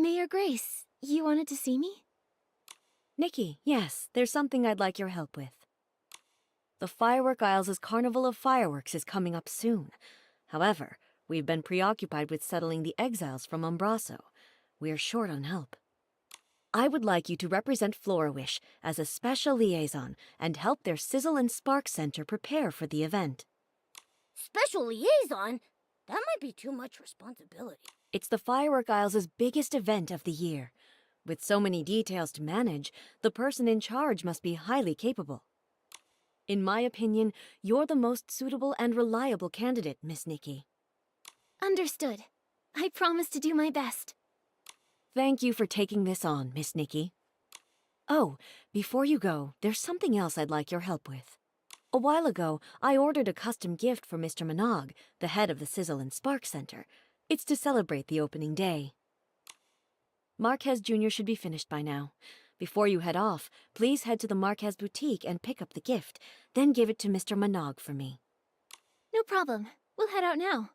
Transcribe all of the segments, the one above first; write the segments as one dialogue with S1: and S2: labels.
S1: Mayor Grace, you wanted to see me?
S2: Nikki, yes, there's something I'd like your help with. The Firework Isles' Carnival of Fireworks is coming up soon. However, we've been preoccupied with settling the exiles from Umbraso. We're short on help. I would like you to represent Florawish as a special liaison and help their Sizzle and Spark Center prepare for the event.
S3: Special liaison? That might be too much responsibility.
S2: It's the Firework Isles' biggest event of the year. With so many details to manage, the person in charge must be highly capable. In my opinion, you're the most suitable and reliable candidate, Miss Nikki.
S1: Understood. I promise to do my best.
S2: Thank you for taking this on, Miss Nikki. Oh, before you go, there's something else I'd like your help with. A while ago, I ordered a custom gift for Mr. Minogue, the head of the Sizzle and Spark Center. It's to celebrate the opening day. Marquez Jr. should be finished by now. Before you head off, please head to the Marquez boutique and pick up the gift, then give it to Mr. Minogue for me.
S1: No problem. We'll head out now.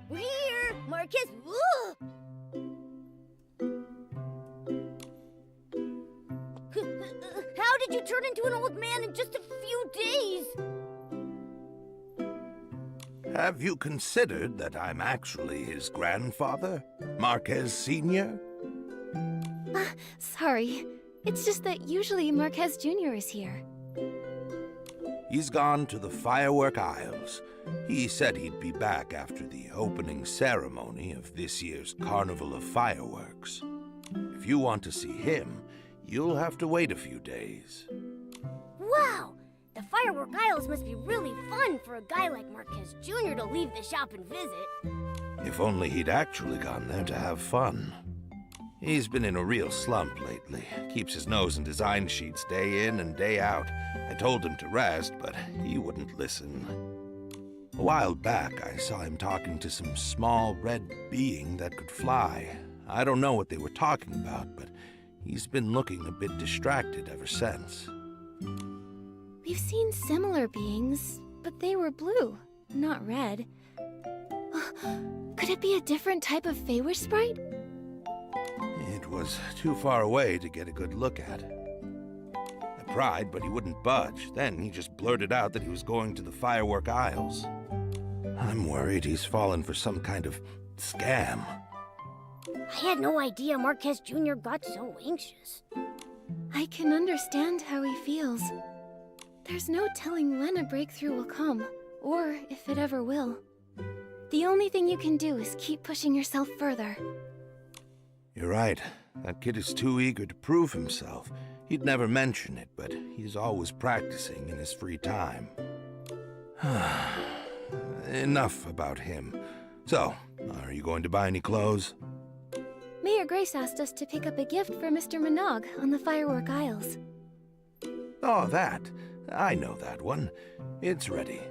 S3: We're here! Marquez! How did you turn into an old man in just a few days?
S4: Have you considered that I'm actually his grandfather, Marquez Sr.?
S1: Sorry. It's just that usually Marquez Jr. is here.
S4: He's gone to the Firework Isles. He said he'd be back after the opening ceremony of this year's Carnival of Fireworks. If you want to see him, you'll have to wait a few days.
S3: Wow! The Firework Isles must be really fun for a guy like Marquez Jr. to leave the shop and visit.
S4: If only he'd actually gone there to have fun. He's been in a real slump lately. Keeps his nose in design sheets day in and day out. I told him to rest, but he wouldn't listen. A while back, I saw him talking to some small red being that could fly. I don't know what they were talking about, but he's been looking a bit distracted ever since.
S1: We've seen similar beings, but they were blue, not red. Could it be a different type of Feywish sprite?
S4: It was too far away to get a good look at. I pried, but he wouldn't budge. Then he just blurted out that he was going to the Firework Isles. I'm worried he's fallen for some kind of scam.
S3: I had no idea Marquez Jr. got so anxious.
S1: I can understand how he feels. There's no telling when a breakthrough will come, or if it ever will. The only thing you can do is keep pushing yourself further.
S4: You're right. That kid is too eager to prove himself. He'd never mention it, but he's always practicing in his free time. Enough about him. So, are you going to buy any clothes?
S1: Mayor Grace asked us to pick up a gift for Mr. Minogue on the Firework Isles.
S4: Oh, that. I know that one. It's ready.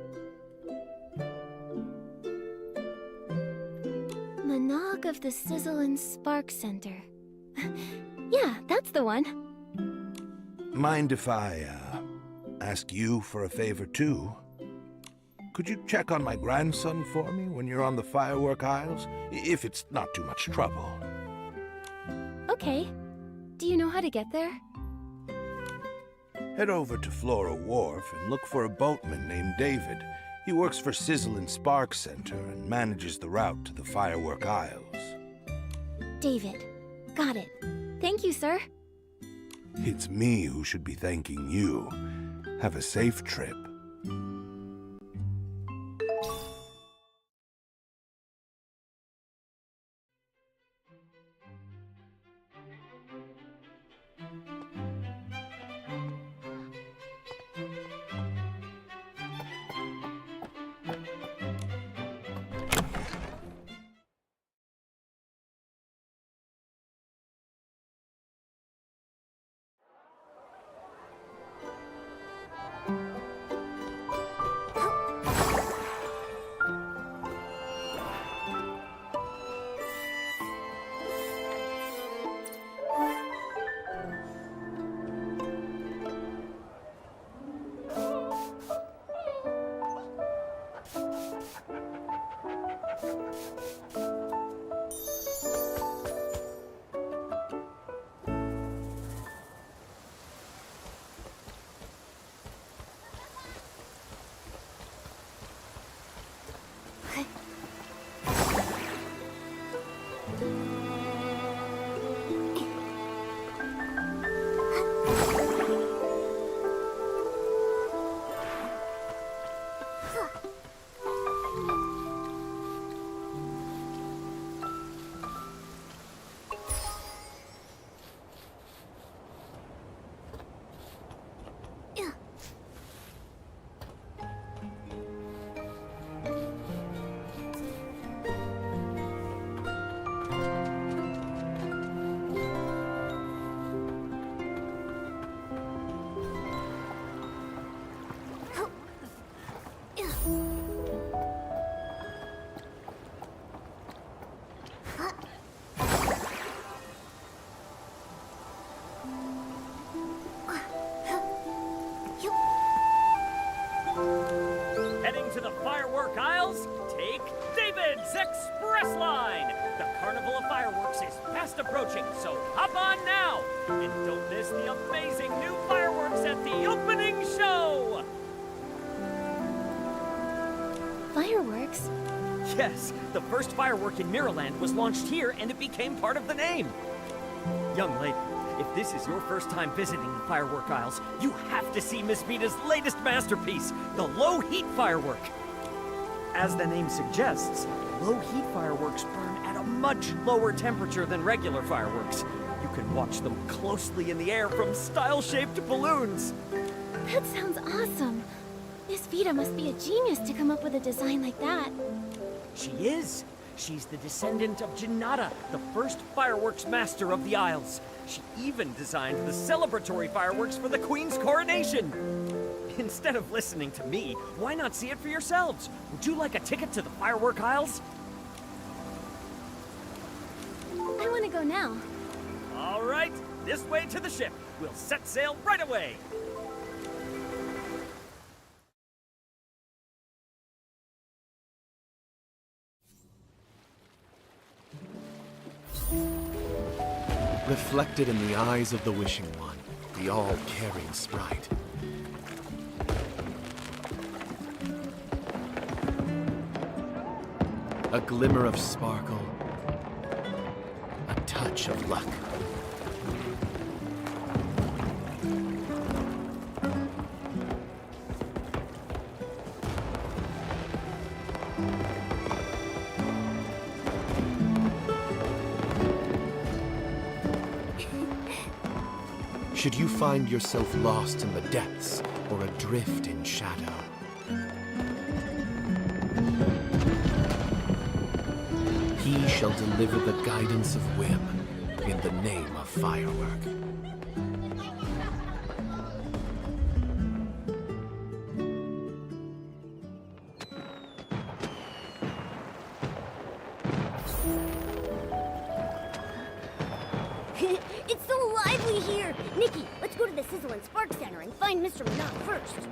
S1: Minogue of the Sizzle and Spark Center. Yeah, that's the one.
S4: Mind if I, ask you for a favor, too? Could you check on my grandson for me when you're on the Firework Isles? If it's not too much trouble.
S1: Okay. Do you know how to get there?
S4: Head over to Flora Wharf and look for a boatman named David. He works for Sizzle and Spark Center and manages the route to the Firework Isles.
S1: David. Got it. Thank you, sir.
S4: It's me who should be thanking you. Have a safe trip.
S5: Heading to the firework aisles? Take David's Express Line! The Carnival of Fireworks is fast approaching, so hop on now! And don't miss the amazing new fireworks at the opening show!
S1: Fireworks?
S5: Yes, the first firework in Mirrorland was launched here and it became part of the name. Young lady, if this is your first time visiting the firework aisles, you have to see Miss Vita's latest masterpiece, the low-heat firework. As the name suggests, low-heat fireworks burn at a much lower temperature than regular fireworks. You can watch them closely in the air from style-shaped balloons.
S1: That sounds awesome. Miss Vita must be a genius to come up with a design like that.
S5: She is. She's the descendant of Janata, the first fireworks master of the Isles. She even designed the celebratory fireworks for the Queen's coronation. Instead of listening to me, why not see it for yourselves? Would you like a ticket to the firework aisles?
S1: I want to go now.
S5: All right, this way to the ship. We'll set sail right away.
S6: Reflected in the eyes of the Wishing One, the all-caring sprite. A glimmer of sparkle, a touch of luck. Should you find yourself lost in the depths or adrift in shadow, he shall deliver the guidance of whim in the name of firework.
S3: It's so lively here! Nikki, let's go to the Sizzle and Spark Center and find Mr. Minot first.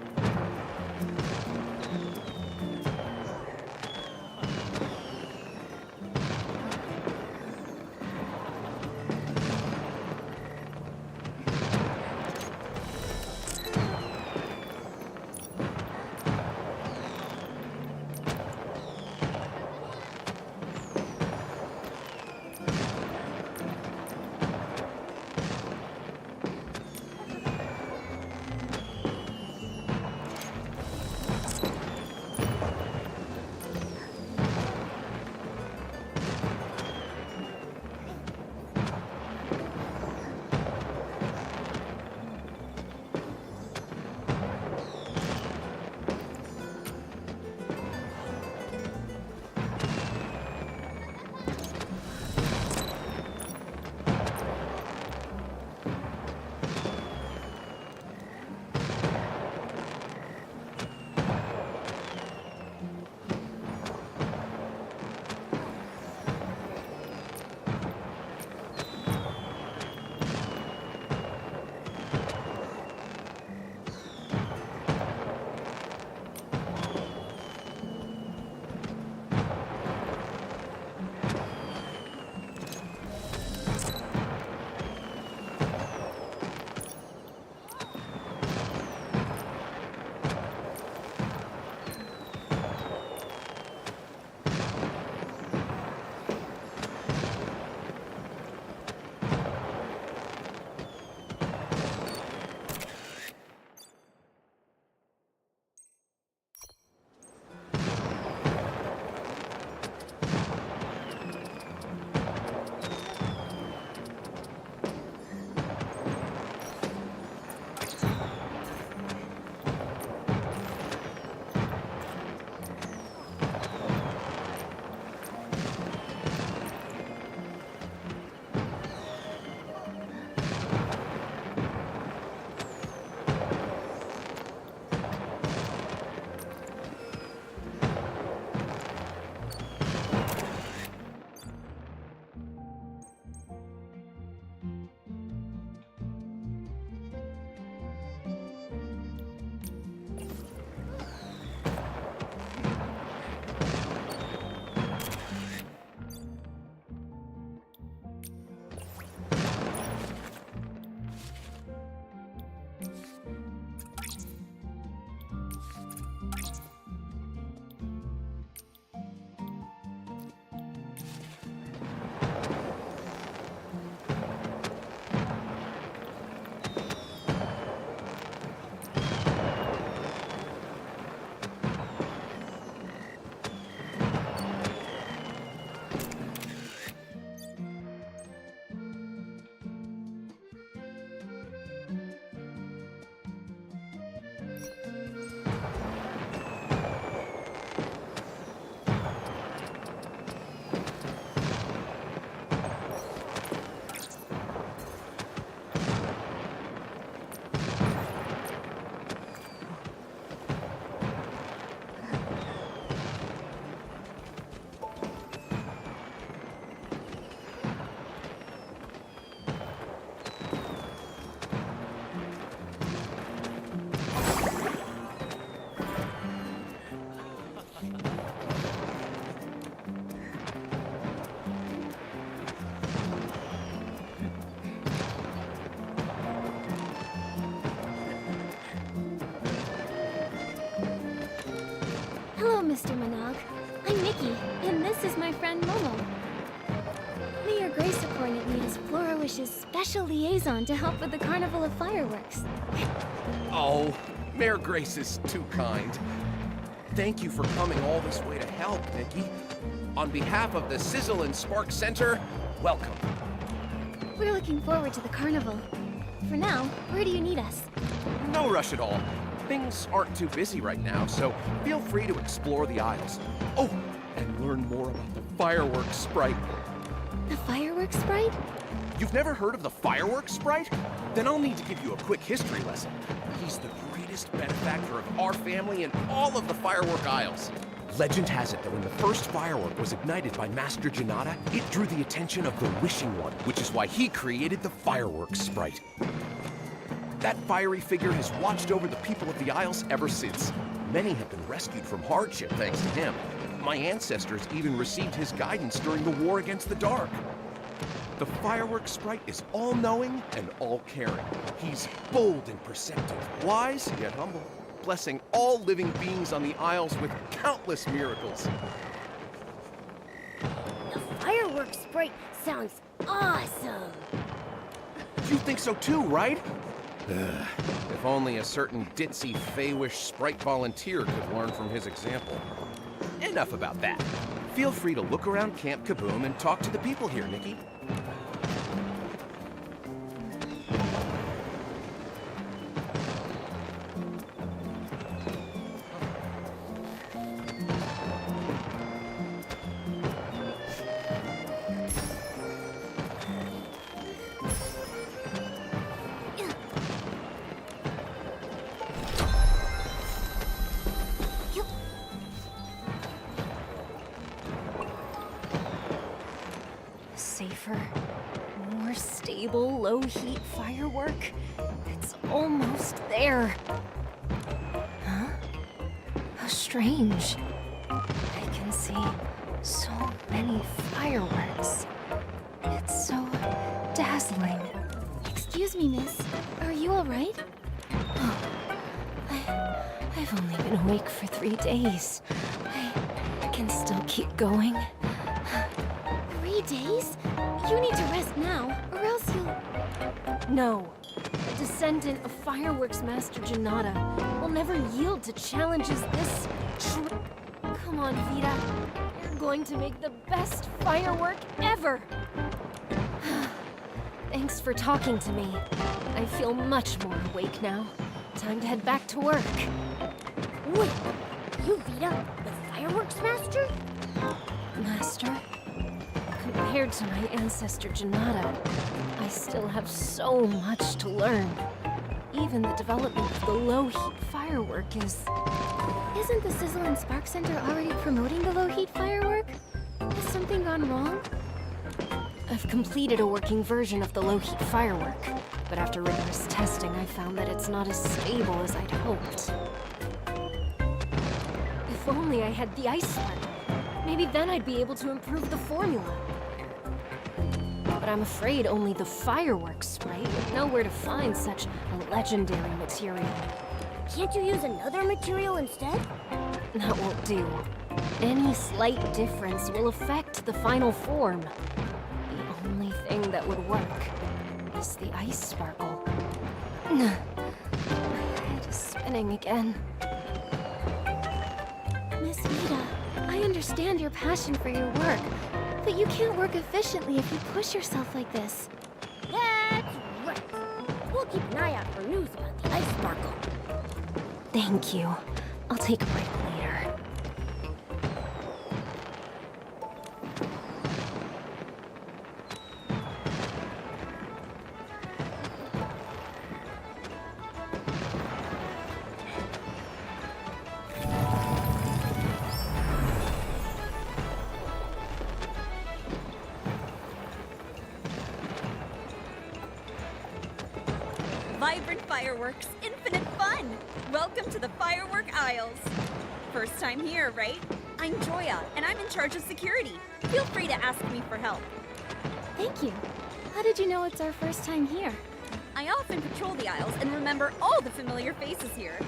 S1: Mr. Minogue. I'm Nikki, and this is my friend Momo. Mayor Grace appointed me as Flora Wish's special liaison to help with the Carnival of Fireworks.
S6: Oh, Mayor Grace is too kind. Thank you for coming all this way to help, Nikki. On behalf of the Sizzle and Spark Center, welcome.
S1: We're looking forward to the carnival. For now, where do you need us?
S6: No rush at all. Things aren't too busy right now, so feel free to explore the aisles. Oh, and learn more about the fireworks sprite.
S1: The fireworks sprite?
S6: You've never heard of the fireworks sprite? Then I'll need to give you a quick history lesson. He's the greatest benefactor of our family in all of the firework aisles. Legend has it that when the first firework was ignited by Master Janata, it drew the attention of the Wishing One, which is why he created the fireworks sprite. That fiery figure has watched over the people of the Isles ever since. Many have been rescued from hardship thanks to him. My ancestors even received his guidance during the war against the dark. The fireworks sprite is all-knowing and all-caring. He's bold and perceptive, wise yet humble, blessing all living beings on the Isles with countless miracles.
S3: The fireworks sprite sounds awesome.
S6: You think so too, right? If only a certain ditzy Fey-wish sprite volunteer could learn from his example. Enough about that. Feel free to look around Camp Kaboom and talk to the people here, Nikki.
S2: Safer, more stable, low-heat firework. It's almost there. Huh? How strange. I can see so many fireworks. It's so dazzling.
S1: Excuse me, miss. Are you alright?
S2: Oh, I've only been awake for 3 days. I can still keep going.
S1: 3 days? You need to rest now, or else you'll...
S2: No. A descendant of Fireworks Master Janata will never yield to challenges this... Come on, Vita. You're going to make the best firework ever! Thanks for talking to me. I feel much more awake now. Time to head back to work.
S3: Wait, you Vita, the fireworks master?
S2: Master? Compared to my ancestor Janata, I still have so much to learn. Even the development of the low-heat firework is...
S1: Isn't the Sizzle and Spark Center already promoting the low-heat firework? Has something gone wrong?
S2: I've completed a working version of the low-heat firework, but after rigorous testing, I found that it's not as stable as I'd hoped. If only I had the ice spark. Maybe then I'd be able to improve the formula. But I'm afraid only the fireworks sprite would know where to find such a legendary material.
S3: Can't you use another material instead?
S2: That won't do. Any slight difference will affect the final form. The only thing that would work is the ice sparkle. My head is spinning again.
S1: Miss Vita, I understand your passion for your work, but you can't work efficiently if you push yourself like this.
S3: That's right. We'll keep an eye out for news about the ice sparkle.
S2: Thank you. I'll take a break later.
S7: Vibrant fireworks, infinite fun! Welcome to the Firework Isles. First time here, right? I'm Joya, and I'm in charge of security. Feel free to ask me for help.
S1: Thank you. How did you know it's our first time here?
S7: I often patrol the Isles and remember all the familiar faces here.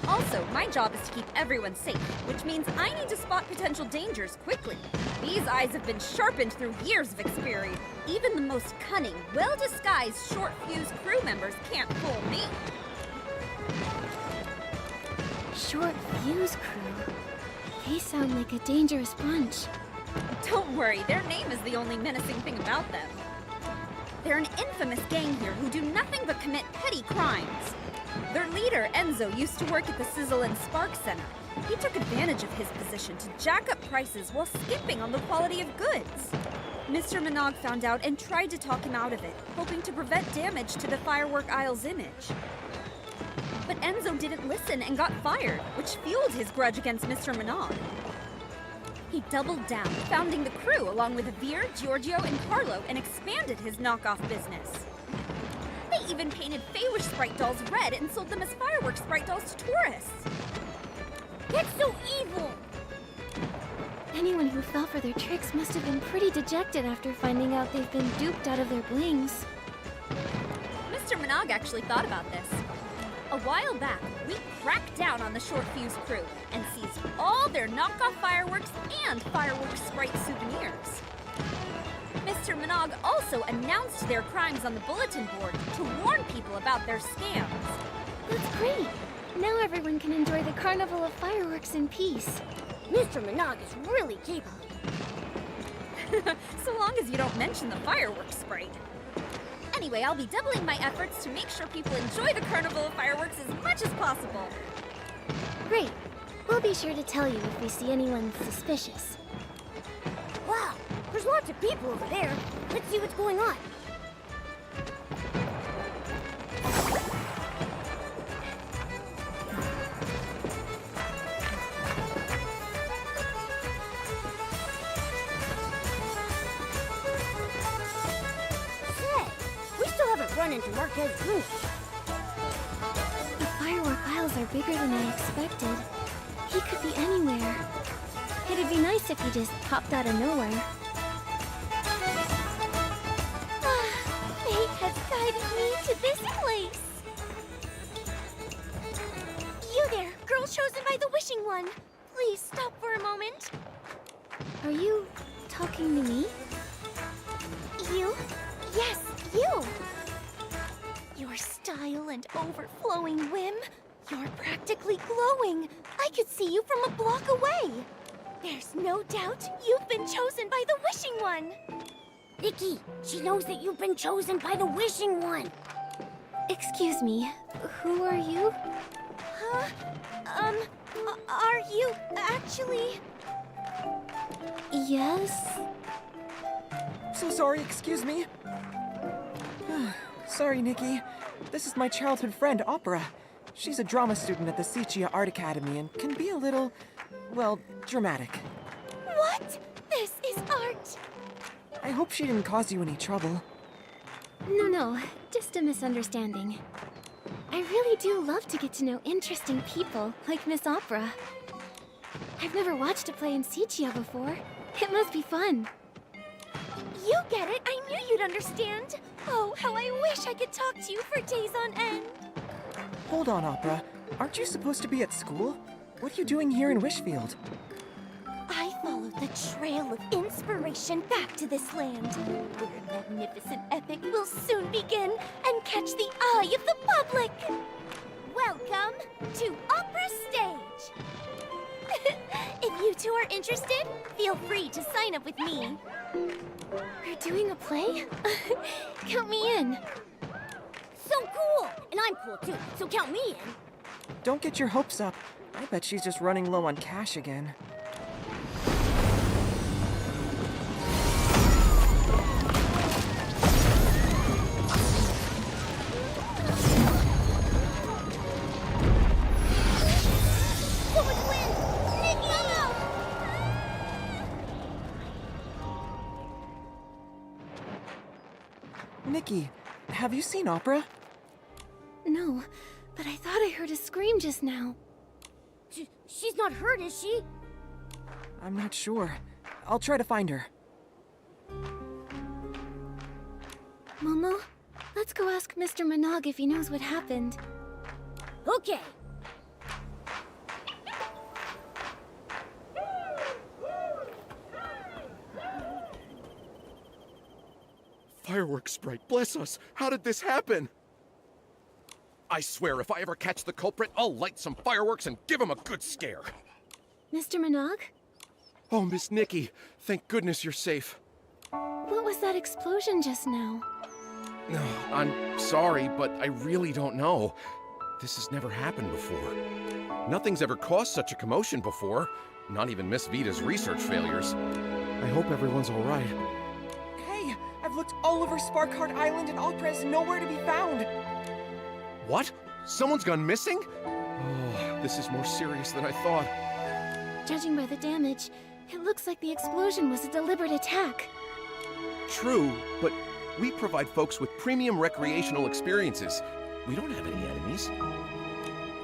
S7: Also, my job is to keep everyone safe, which means I need to spot potential dangers quickly. These eyes have been sharpened through years of experience. Even the most cunning, well-disguised short-fuse crew members can't fool me.
S1: Short Fuse Crew. They sound like a dangerous bunch.
S7: Don't worry, their name is the only menacing thing about them. They're an infamous gang here who do nothing but commit petty crimes. Their leader, Enzo, used to work at the Sizzle and Spark Center. He took advantage of his position to jack up prices while skimping on the quality of goods. Mr. Minogue found out and tried to talk him out of it, hoping to prevent damage to the Firework Isle's image. But Enzo didn't listen and got fired, which fueled his grudge against Mr. Minogue. He doubled down, founding the crew along with Veer, Giorgio, and Carlo, and expanded his knockoff business. They even painted Feywish sprite dolls red and sold them as fireworks sprite dolls to tourists.
S3: That's so evil!
S1: Anyone who fell for their tricks must have been pretty dejected after finding out they've been duped out of their blings.
S7: Mr. Minogue actually thought about this. A while back, we cracked down on the Short Fuse crew and seized all their knockoff fireworks and fireworks sprite souvenirs. Mr. Minogue also announced their crimes on the bulletin board to warn people about their scams.
S1: That's great! Now everyone can enjoy the Carnival of Fireworks in peace.
S3: Mr. Minogue is really capable.
S7: So long as you don't mention the fireworks sprite. Anyway, I'll be doubling my efforts to make sure people enjoy the Carnival of Fireworks as much as possible.
S1: Great. We'll be sure to tell you if we see anyone suspicious.
S3: Wow, there's lots of people over there. Let's see what's going on. Run into Marquez's room.
S1: The Firework Isles are bigger than I expected. He could be anywhere. It'd be nice if he just popped out of nowhere.
S3: Fate has guided me to this place. You there, girl chosen by the Wishing One. Please stop for a moment.
S1: Are you talking to me?
S3: You? Yes, you. Your style and overflowing whim. You're practically glowing. I could see you from a block away. There's no doubt you've been chosen by the Wishing One. Nikki, she knows that you've been chosen by the Wishing One.
S1: Excuse me, who are you?
S3: Huh? Are you actually...
S1: Yes?
S8: So sorry, excuse me. Sorry, Nikki. This is my childhood friend, Opera. She's a drama student at the Sichia Art Academy and can be a little, well, dramatic.
S3: What? This is art.
S8: I hope she didn't cause you any trouble.
S1: No, just a misunderstanding. I really do love to get to know interesting people, like Miss Opera. I've never watched a play in Sichia before. It must be fun.
S3: You get it. I knew you'd understand. Oh, how I wish I could talk to you for days on end.
S8: Hold on, Opera. Aren't you supposed to be at school? What are you doing here in Wishfield?
S3: I followed the trail of inspiration back to this land, where a magnificent epic will soon begin and catch the eye of the public. Welcome to Opera Stage. If you two are interested, feel free to sign up with me.
S1: We're doing a play? Count me in.
S3: So cool! And I'm cool too, so count me in.
S8: Don't get your hopes up. I bet she's just running low on cash again.
S3: Someone's win! Nikki, no!
S8: Nikki, have you seen Opera?
S1: No, but I thought I heard a scream just now.
S3: She's not hurt, is she?
S8: I'm not sure. I'll try to find her.
S1: Momo, let's go ask Mr. Minogue if he knows what happened.
S3: Okay.
S6: Fireworks Sprite, bless us! How did this happen? I swear, if I ever catch the culprit, I'll light some fireworks and give him a good scare.
S1: Mr. Minogue?
S6: Oh, Miss Nikki, thank goodness you're safe.
S1: What was that explosion just now?
S6: No, I'm sorry, but I really don't know. This has never happened before. Nothing's ever caused such a commotion before. Not even Miss Vita's research failures. I hope everyone's all right.
S8: Hey, I've looked all over Sparkheart Island and Opera is nowhere to be found.
S6: What? Someone's gone missing? Oh, this is more serious than I thought.
S1: Judging by the damage, it looks like the explosion was a deliberate attack.
S6: True, but we provide folks with premium recreational experiences. We don't have any enemies.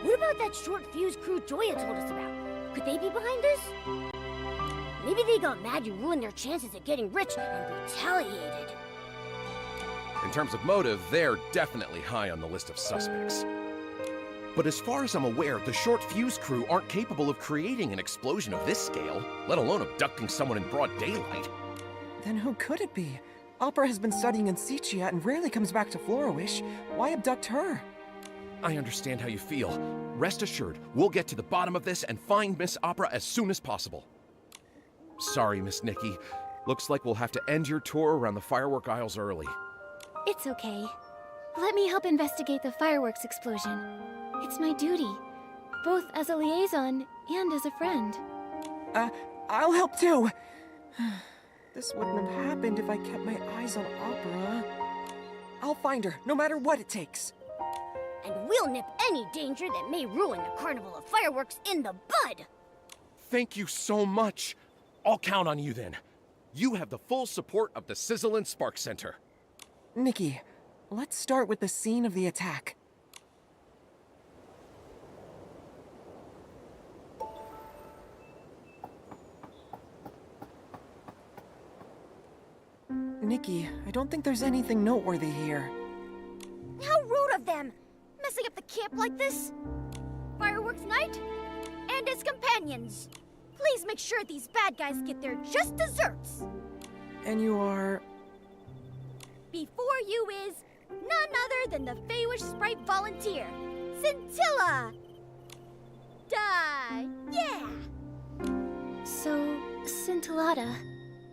S3: What about that short fuse crew Joya told us about? Could they be behind us? Maybe they got mad you ruined their chances at getting rich and retaliated.
S6: In terms of motive, they're definitely high on the list of suspects. But as far as I'm aware, the short fuse crew aren't capable of creating an explosion of this scale, let alone abducting someone in broad daylight.
S8: Then who could it be? Opera has been studying in Sichia and rarely comes back to Floriwish. Why abduct her?
S6: I understand how you feel. Rest assured, we'll get to the bottom of this and find Miss Opera as soon as possible. Sorry, Miss Nikki. Looks like we'll have to end your tour around the firework aisles early.
S1: It's okay. Let me help investigate the fireworks explosion. It's my duty, both as a liaison and as a friend.
S8: I'll help too. This wouldn't have happened if I kept my eyes on Opera. I'll find her, no matter what it takes.
S3: And we'll nip any danger that may ruin the Carnival of Fireworks in the bud!
S6: Thank you so much. I'll count on you then. You have the full support of the Sizzle and Spark Center.
S8: Nikki, let's start with the scene of the attack. Nikki, I don't think there's anything noteworthy here.
S3: How rude of them! Messing up the camp like this! Fireworks Night and his companions. Please make sure these bad guys get their just desserts.
S8: And you are...
S3: Before you is none other than the Feywish Sprite volunteer, Scintilla! Yeah!
S1: So, Scintillata,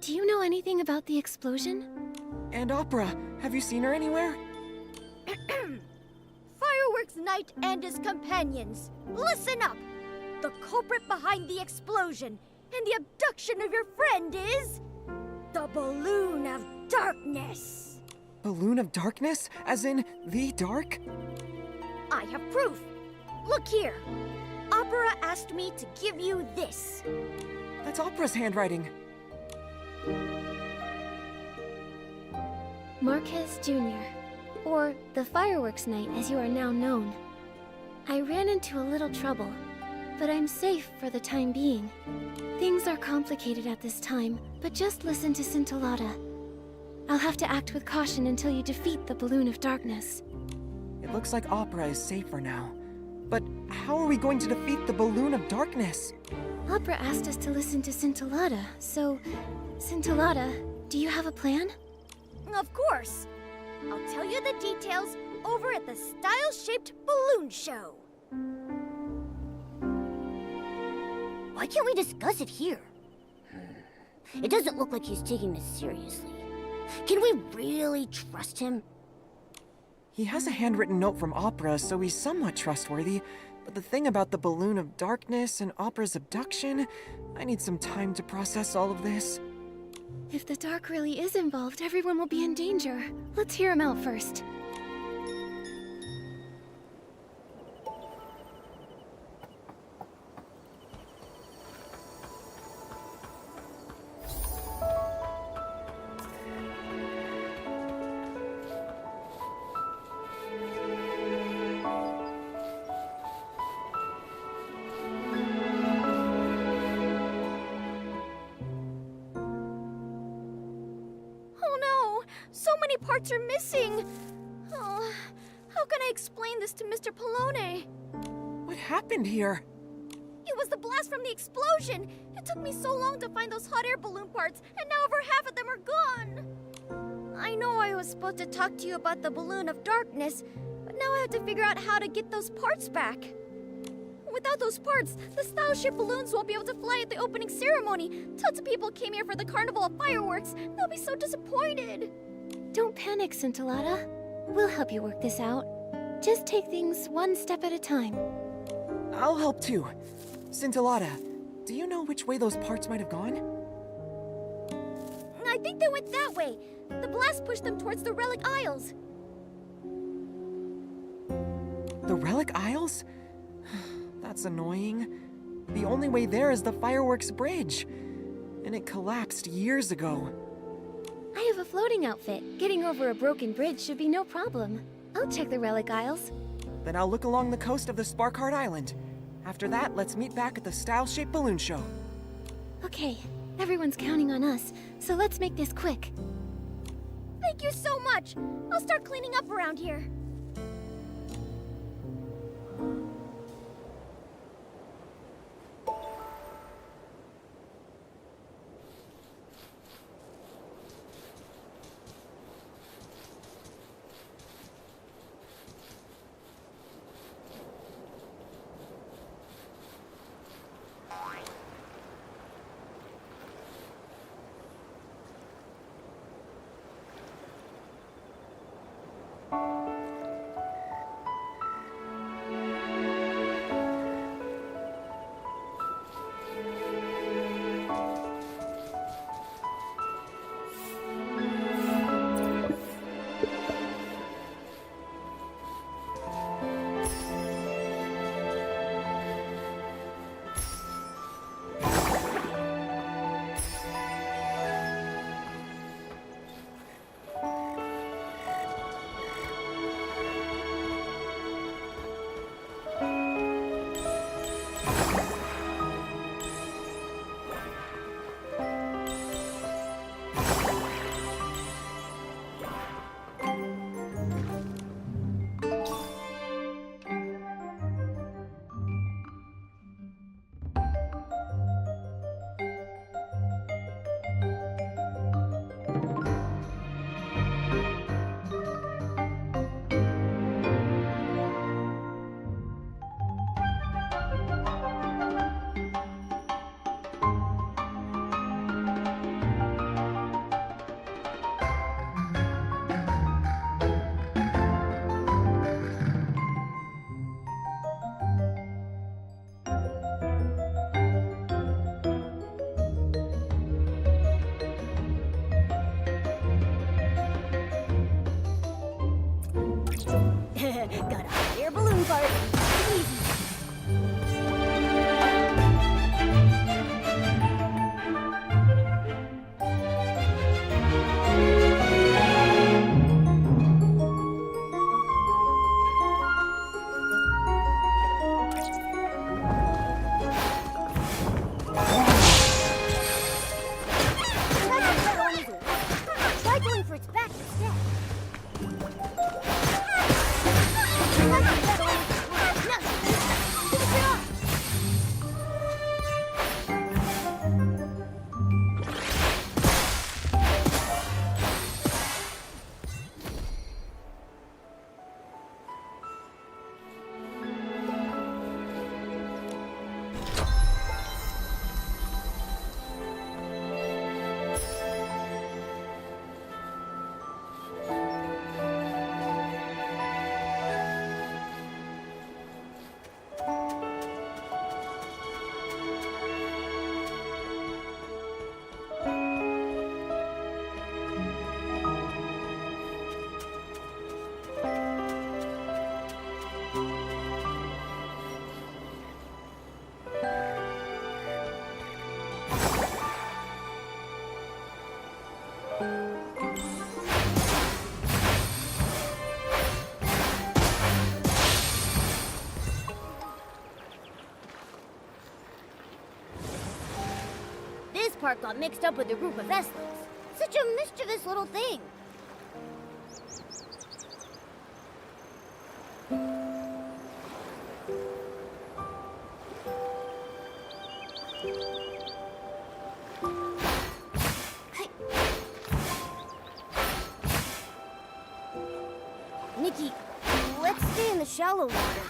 S1: do you know anything about the explosion?
S8: And Opera, have you seen her anywhere?
S3: Fireworks Night and his companions, listen up! The culprit behind the explosion and the abduction of your friend is... the Balloon of Darkness!
S8: Balloon of Darkness? As in, the dark?
S3: I have proof! Look here! Opera asked me to give you this.
S8: That's Opera's handwriting.
S1: Marquez Jr., or the Fireworks Night as you are now known. I ran into a little trouble, but I'm safe for the time being. Things are complicated at this time, but just listen to Scintillata. I'll have to act with caution until you defeat the Balloon of Darkness.
S8: It looks like Opera is safer now. But how are we going to defeat the Balloon of Darkness?
S1: Opera asked us to listen to Scintillata, so... Scintillata, do you have a plan?
S3: Of course! I'll tell you the details over at the Style-Shaped Balloon Show. Why can't we discuss it here? It doesn't look like he's taking this seriously. Can we really trust him?
S8: He has a handwritten note from Opera, so he's somewhat trustworthy. But the thing about the Balloon of Darkness and Opera's abduction, I need some time to process all of this.
S1: If the dark really is involved, everyone will be in danger. Let's hear him out first.
S3: So many parts are missing. Oh, how can I explain this to Mr. Polone?
S8: What happened here?
S3: It was the blast from the explosion. It took me so long to find those hot air balloon parts, and now over half of them are gone. I know I was supposed to talk to you about the balloon of darkness, but now I have to figure out how to get those parts back. Without those parts, the style ship balloons won't be able to fly at the opening ceremony. Tons of people came here for the Carnival of Fireworks. They'll be so disappointed.
S1: Don't panic, Scintillata. We'll help you work this out. Just take things one step at a time.
S8: I'll help too. Scintillata, do you know which way those parts might have gone?
S3: I think they went that way. The blast pushed them towards the Relic Isles.
S8: The Relic Isles? That's annoying. The only way there is the Fireworks Bridge. And it collapsed years ago.
S1: I have a floating outfit. Getting over a broken bridge should be no problem. I'll check the Relic Isles.
S8: Then I'll look along the coast of the Sparkheart Island. After that, let's meet back at the Style Shape Balloon Show.
S1: Okay, everyone's counting on us, so let's make this quick.
S3: Thank you so much. I'll start cleaning up around here.
S7: Got a hot air balloon party. Easy.
S3: Try going for its back instead. This part got mixed up with a group of Vestas. Such a mischievous little thing. shallow water.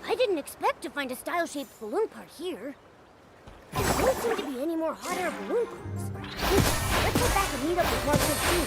S3: I didn't expect to find a style-shaped balloon part here. There don't seem to be any more hot air balloon parts. Let's go back and meet up with Mark soon.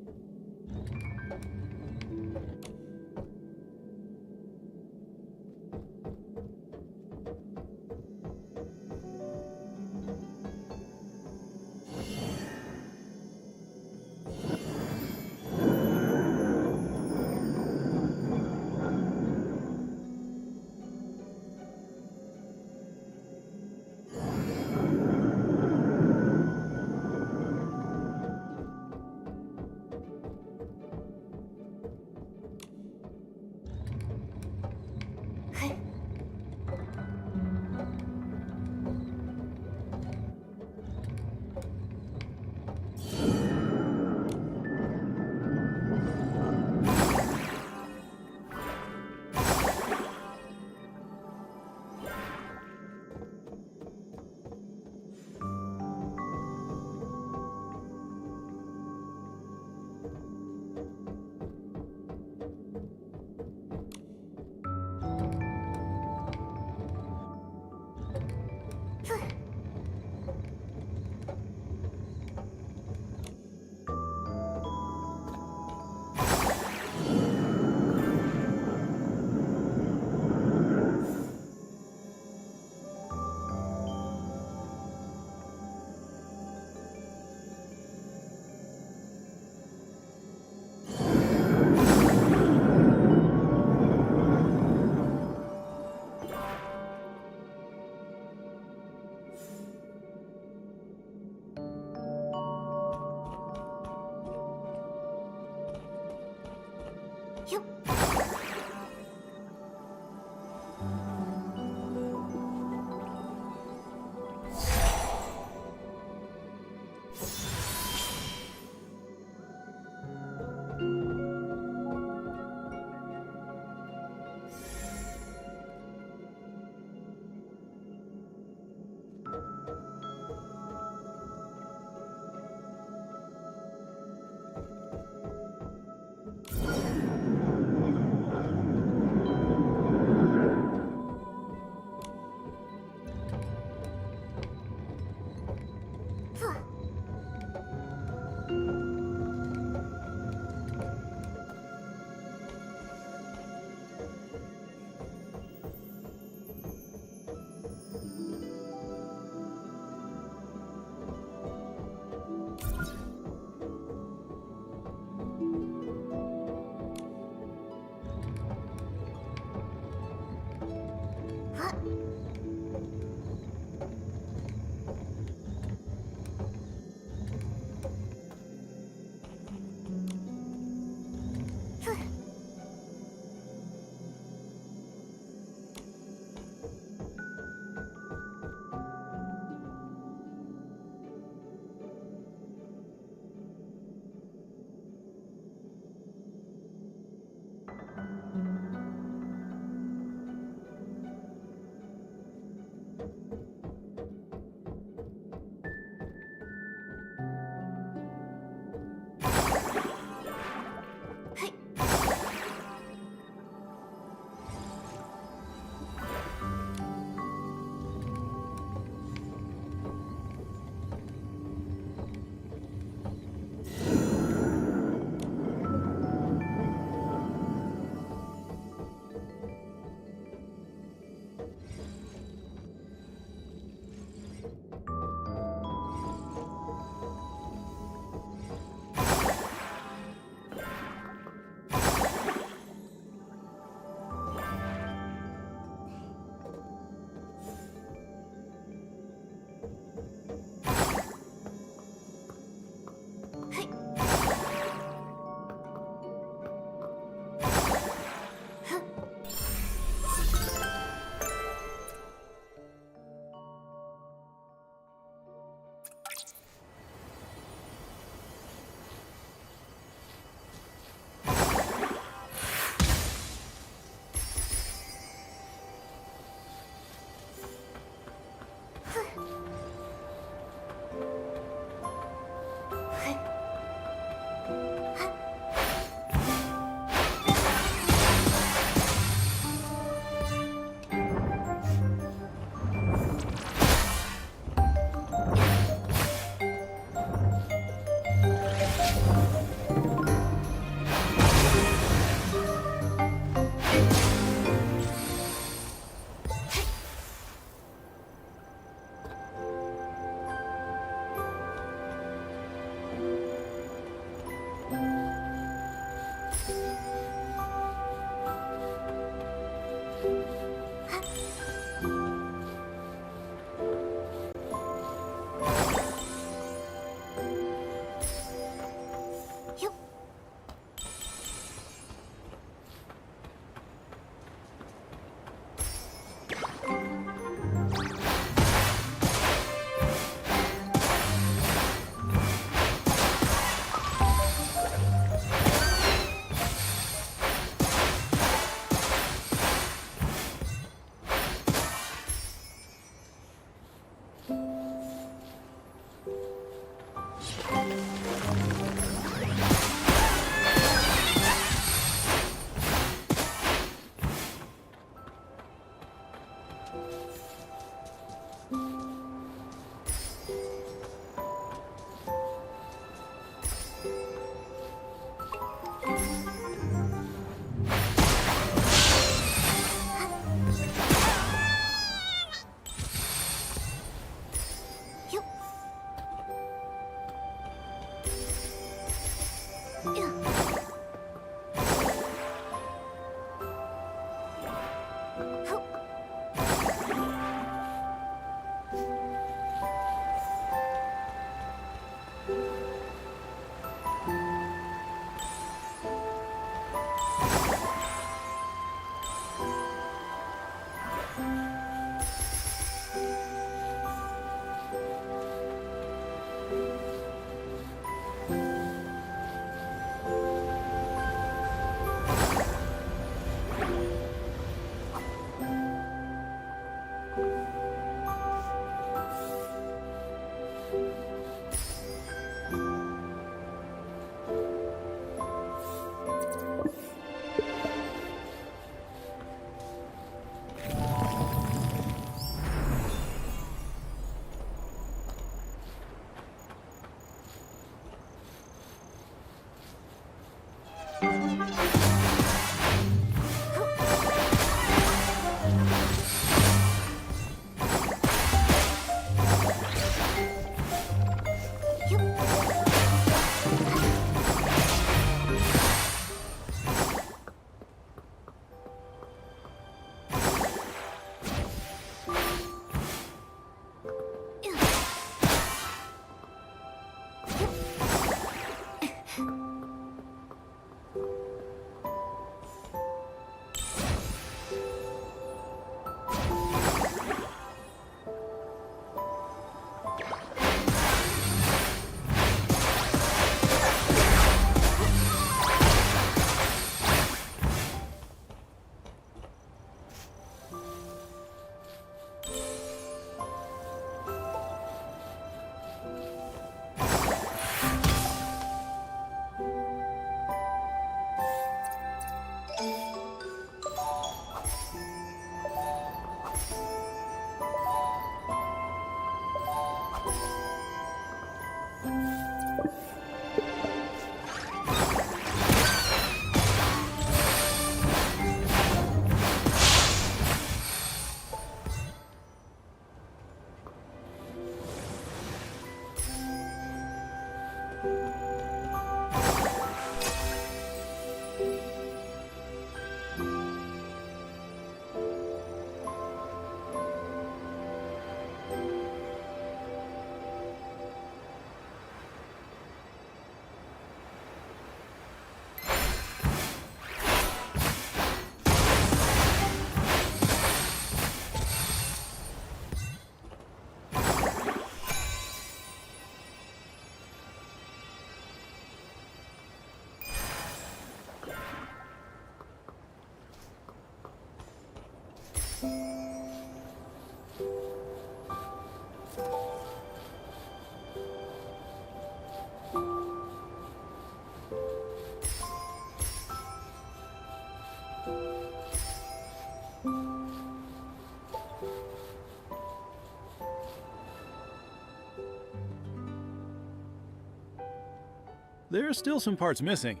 S9: There are still some parts missing,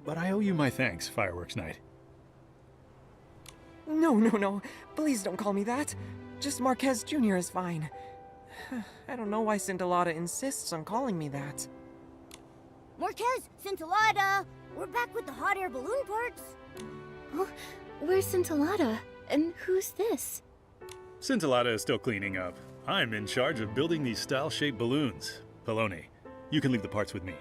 S9: but I owe you my thanks, Fireworks Night.
S8: No. Please don't call me that. Just Marquez Jr. is fine. I don't know why Scintillata insists on calling me that.
S3: Marquez, Scintillata, we're back with the hot air balloon parts.
S1: Oh, where's Scintillata? And who's this?
S9: Scintillata is still cleaning up. I'm in charge of building these style-shaped balloons. Poloni, you can leave the parts with me.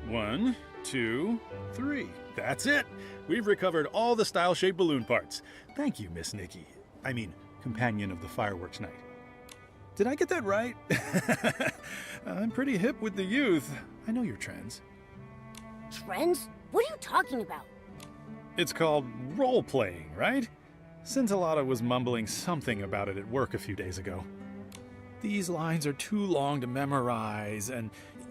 S9: 1, 2, 3. That's it! We've recovered all the style-shaped balloon parts. Thank you, Miss Nikki. I mean, companion of the Fireworks Night. Did I get that right? I'm pretty hip with the youth. I know your trends.
S3: Trends? What are you talking about?
S9: It's called role-playing, right? Scintillata was mumbling something about it at work a few days ago. These lines are too long to memorize, and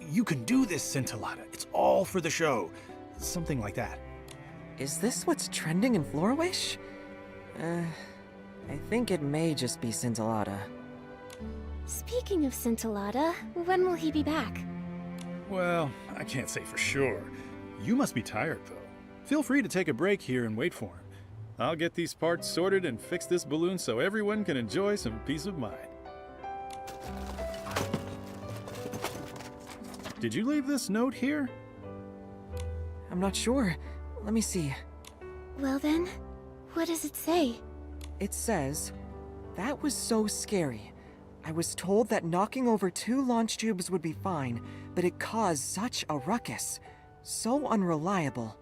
S9: you can do this, Scintillata. It's all for the show. Something like that.
S8: Is this what's trending in Florawish? I think it may just be Scintillata.
S1: Speaking of Scintillata, when will he be back?
S9: Well, I can't say for sure. You must be tired, though. Feel free to take a break here and wait for him. I'll get these parts sorted and fix this balloon so everyone can enjoy some peace of mind. Did you leave this note here?
S8: I'm not sure. Let me see.
S1: Well then, what does it say?
S8: It says, "That was so scary. I was told that knocking over 2 launch tubes would be fine, but it caused such a ruckus. So unreliable."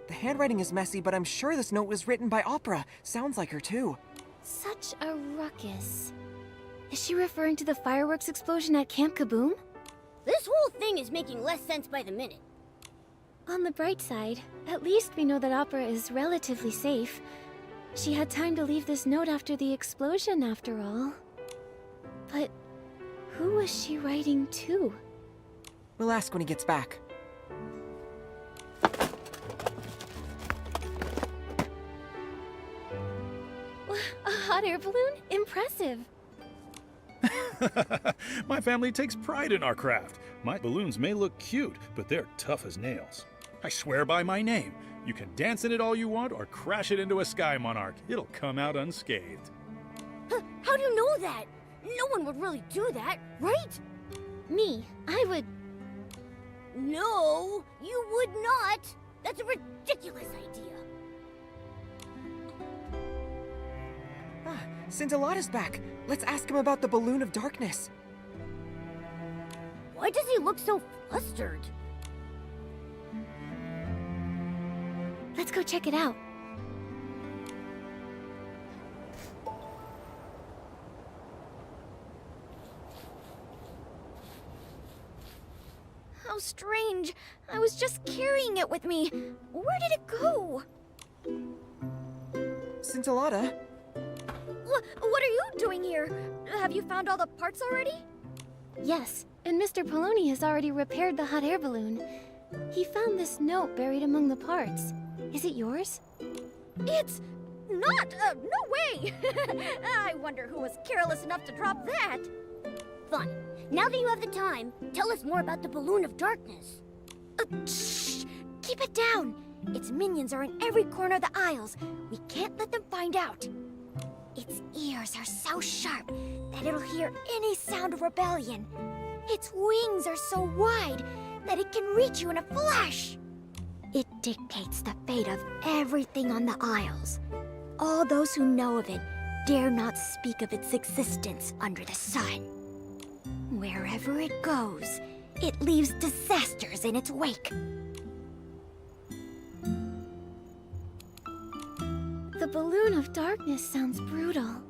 S8: The handwriting is messy, but I'm sure this note was written by Opera. Sounds like her too.
S1: Such a ruckus. Is she referring to the fireworks explosion at Camp Kaboom?
S3: This whole thing is making less sense by the minute.
S1: On the bright side, at least we know that Opera is relatively safe. She had time to leave this note after the explosion, after all. But who was she writing to?
S8: We'll ask when he gets back.
S1: A hot air balloon? Impressive.
S9: My family takes pride in our craft. My balloons may look cute, but they're tough as nails. I swear by my name. You can dance in it all you want or crash it into a sky monarch. It'll come out unscathed.
S3: How do you know that? No one would really do that, right?
S1: Me, I would...
S3: No, you would not. That's a ridiculous idea.
S8: Scintillata's back. Let's ask him about the balloon of darkness.
S3: Why does he look so flustered?
S1: Let's go check it out.
S3: How strange. I was just carrying it with me. Where did it go?
S8: Scintillata?
S3: What are you doing here? Have you found all the parts already?
S1: Yes, and Mr. Poloni has already repaired the hot air balloon. He found this note buried among the parts. Is it yours?
S3: It's not! No way! I wonder who was careless enough to drop that. Fine. Now that you have the time, tell us more about the balloon of darkness. Shh! Keep it down! Its minions are in every corner of the aisles. We can't let them find out. Its ears are so sharp that it'll hear any sound of rebellion. Its wings are so wide that it can reach you in a flash. It dictates the fate of everything on the aisles. All those who know of it dare not speak of its existence under the sun. Wherever it goes, it leaves disasters in its wake.
S1: The balloon of darkness sounds brutal.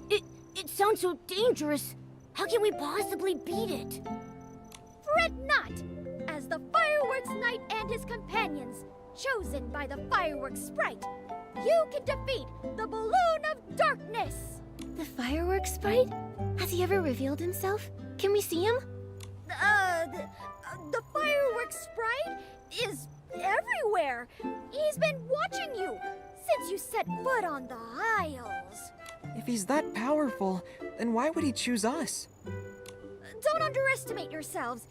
S3: It sounds so dangerous. How can we possibly beat it?
S10: Fret not, as the Fireworks Knight and his companions, chosen by the Fireworks Sprite, you can defeat the Balloon of Darkness!
S1: The fireworks sprite? Has he ever revealed himself? Can we see him?
S10: The Fireworks Sprite is everywhere! He's been watching you since you set foot on the aisles.
S8: If he's that powerful, Then why would he choose us?
S10: Don't underestimate yourselves.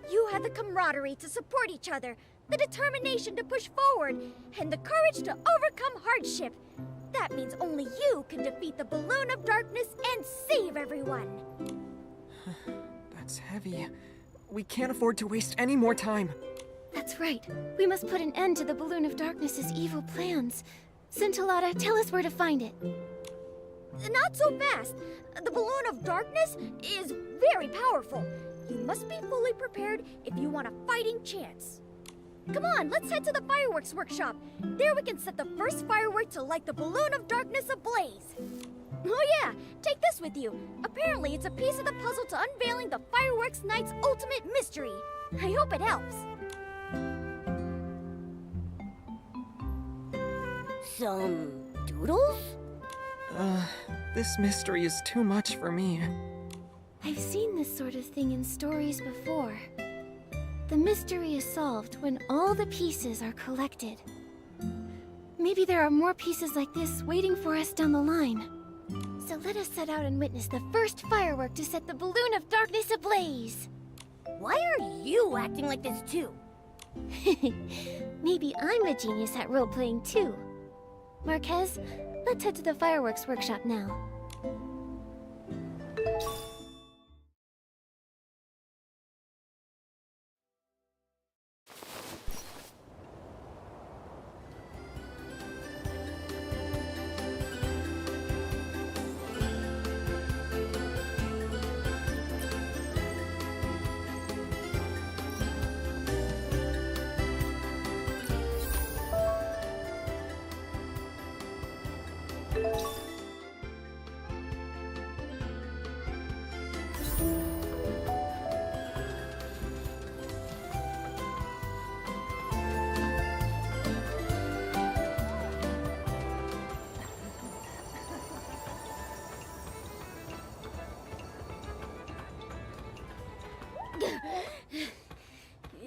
S10: You had the camaraderie to support each other, the determination to push forward, and the courage to overcome hardship. That means only you can defeat the Balloon of Darkness and save everyone.
S8: That's heavy. We can't afford to waste any more time.
S1: That's right. We must put an end to the Balloon of Darkness's evil plans. Scintillata, tell us where to find it.
S10: Not so fast. The Balloon of Darkness is very powerful. You must be fully prepared if you want a fighting chance. Come on, let's head to the fireworks workshop. There we can set the first firework to light the Balloon of Darkness ablaze. Oh yeah, take this with you. Apparently it's a piece of the puzzle to unveiling the fireworks night's ultimate mystery. I hope it helps.
S3: Some doodles?
S8: This mystery is too much for me.
S1: I've seen this sort of thing in stories before. The mystery is solved when all the pieces are collected. Maybe there are more pieces like this waiting for us down the line. So let us set out and witness the first firework to set the Balloon of Darkness ablaze.
S3: Why are you acting like this too?
S1: Maybe I'm a genius at role-playing too. Marquez, let's head to the fireworks workshop now.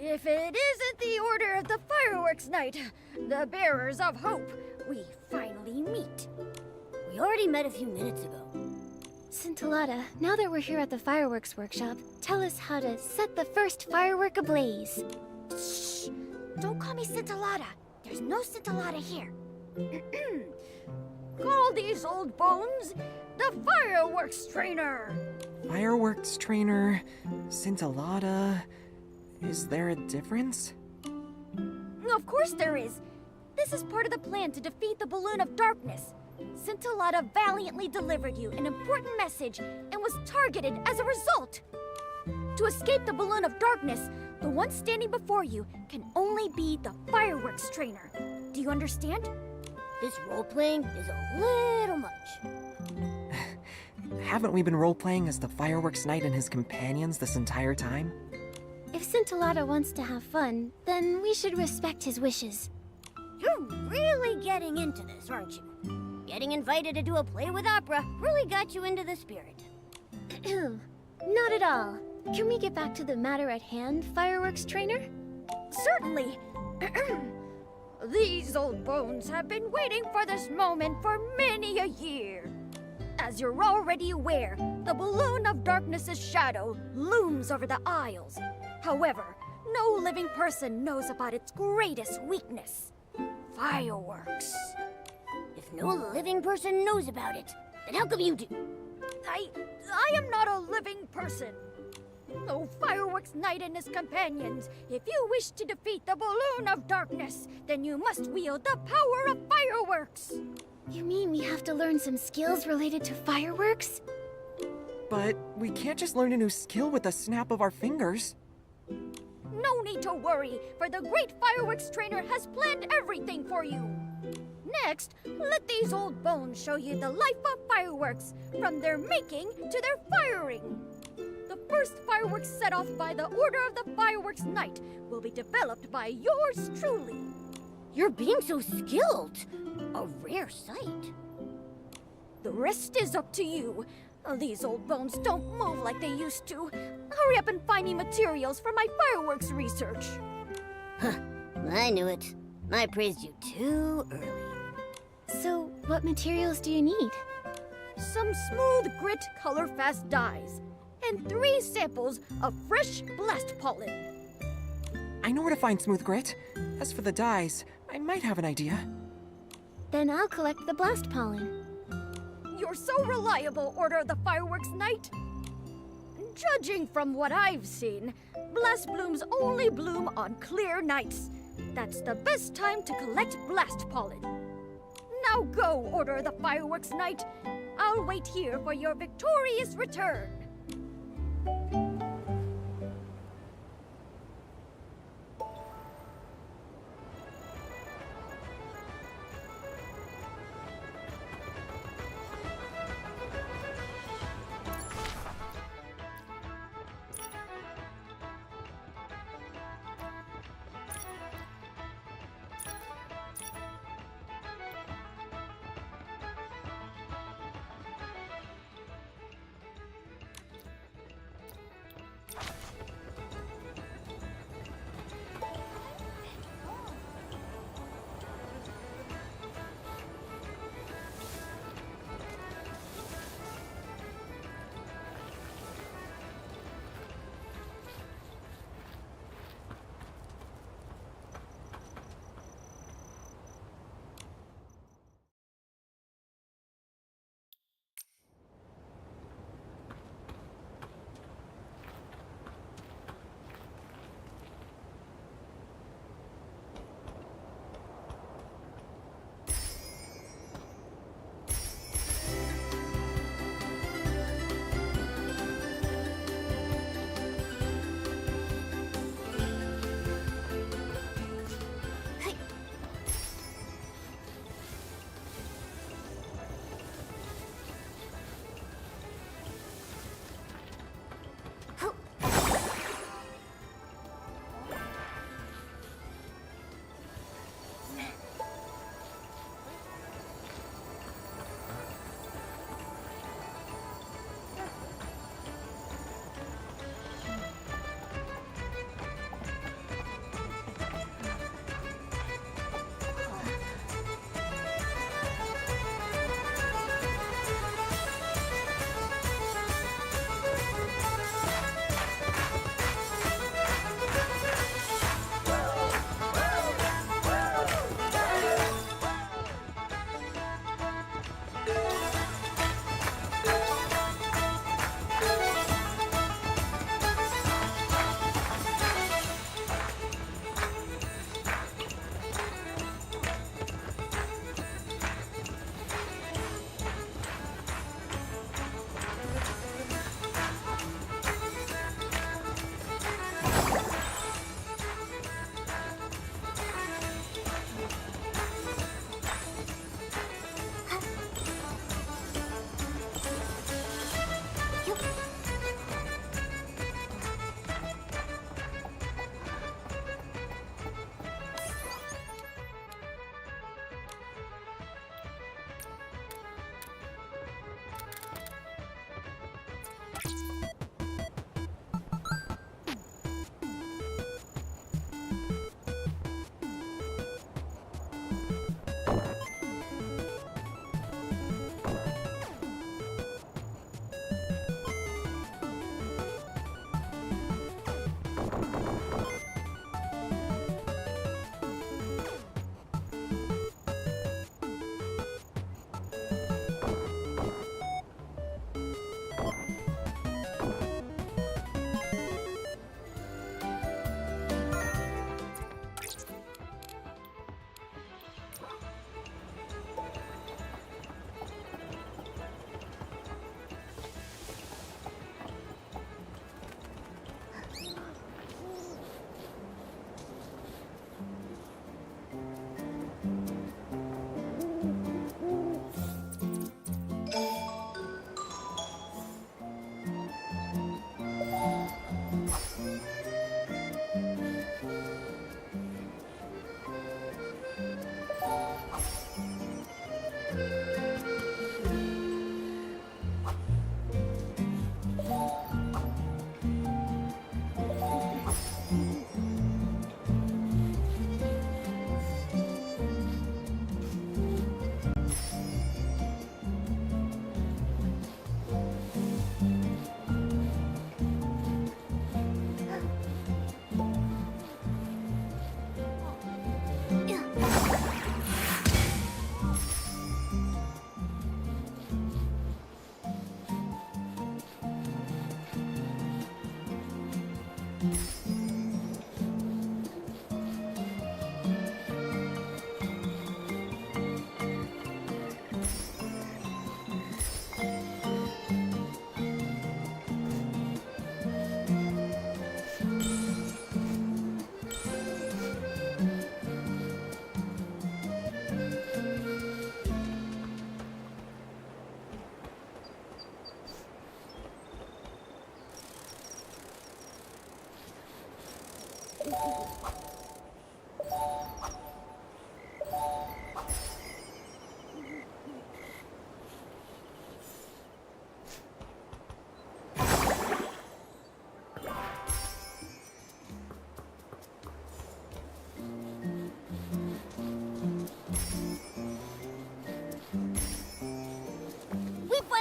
S10: If it isn't the order of the fireworks night, the bearers of hope, we finally meet.
S3: We already met a few minutes ago.
S1: Scintillata, now that we're here at the fireworks workshop, tell us how to set the first firework ablaze.
S10: Shh! Don't call me Scintillata. There's no Scintillata here. Call these old bones the fireworks trainer.
S8: Fireworks trainer, Scintillata. Is there a difference?
S10: Of course there is. This is part of the plan to defeat the Balloon of Darkness. Scintillata valiantly delivered you an important message and was targeted as a result. To escape the Balloon of Darkness, the one standing before you can only be the fireworks trainer. Do you understand?
S3: This role-playing is a little much.
S8: Haven't we been role-playing as the fireworks knight and his companions this entire time?
S1: If Scintillata wants to have fun, then we should respect his wishes.
S3: You're really getting into this, aren't you? Getting invited to do a play with opera really got you into the spirit.
S1: Not at all. Can we get back to the matter at hand, fireworks trainer?
S10: Certainly. These old bones have been waiting for this moment for many a year. As you're already aware, the Balloon of Darkness's shadow looms over the Isles. However, no living person knows about its greatest weakness: fireworks.
S3: If no living person knows about it, then how come you do?
S10: I am not a living person. Oh, Fireworks Knight and his companions, if you wish to defeat the Balloon of Darkness, then you must wield the power of fireworks.
S1: You mean we have to learn some skills related to fireworks?
S8: But we can't just learn a new skill with a snap of our fingers.
S10: No need to worry, for the great fireworks trainer has planned everything for you. Next, let these old bones show you the life of fireworks, from their making to their firing. The first fireworks set off by the Order of the Fireworks Knight will be developed by yours truly.
S3: You're being so skilled. A rare sight.
S10: The rest is up to you. These old bones don't move like they used to. Hurry up and find me materials for my fireworks research.
S3: I knew it. I praised you too early.
S1: So, what materials do you need?
S10: some smooth grit color-fast dyes, and 3 samples of fresh blast pollen.
S8: I know where to find smooth grit. As for the dyes, I might have an idea.
S1: Then I'll collect the blast pollen.
S10: You're so reliable, Order of the Fireworks Knight. Judging from what I've seen, blast blooms only bloom on clear nights. That's the best time to collect blast pollen. Now go, Order of the Fireworks Knight. I'll wait here for your victorious return.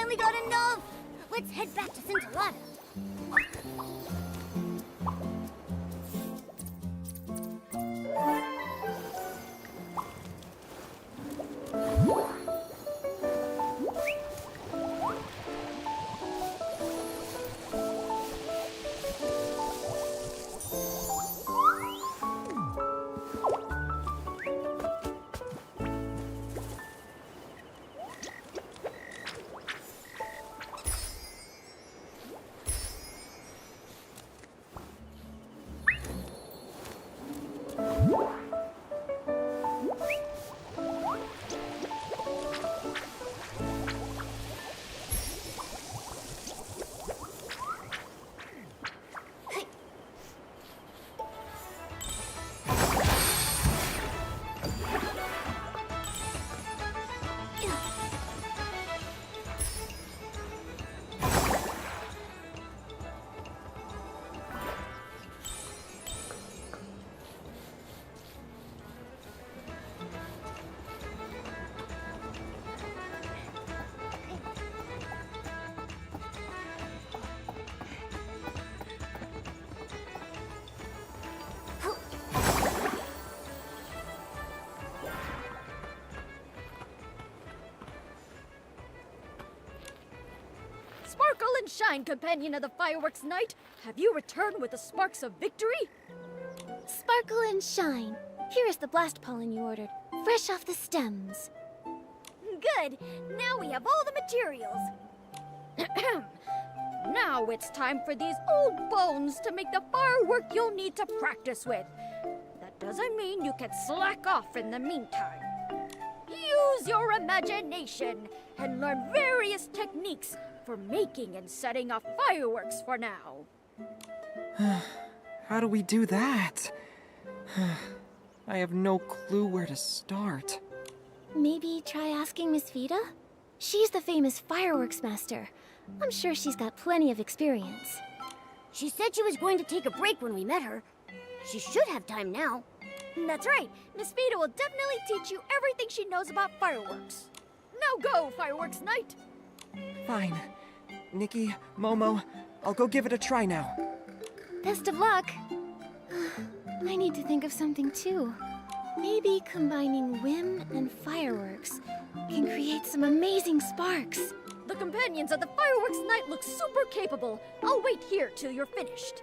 S10: finally got enough! Let's head back to Scintillata.
S11: Sparkle and shine, companion of the fireworks night! Have you returned with the sparks of victory?
S1: Sparkle and shine. Here is the blast pollen you ordered, fresh off the stems.
S10: Good. Now we have all the materials.
S11: Now it's time for these old bones to make the firework you'll need to practice with. That doesn't mean you can slack off in the meantime. Use your imagination and learn various techniques for making and setting off fireworks for now.
S8: How do we do that? I have no clue where to start.
S1: Maybe try asking Miss Vida? She's the famous fireworks master. I'm sure she's got plenty of experience.
S10: She said she was going to take a break when we met her. She should have time now.
S11: That's right. Miss Vida will definitely teach you everything she knows about fireworks. Now go, fireworks night!
S8: Fine. Nikki, Momo, I'll go give it a try now.
S1: Best of luck. I need to think of something too. Maybe combining whim and fireworks can create some amazing sparks.
S11: The companions of the fireworks night look super capable. I'll wait here till you're finished.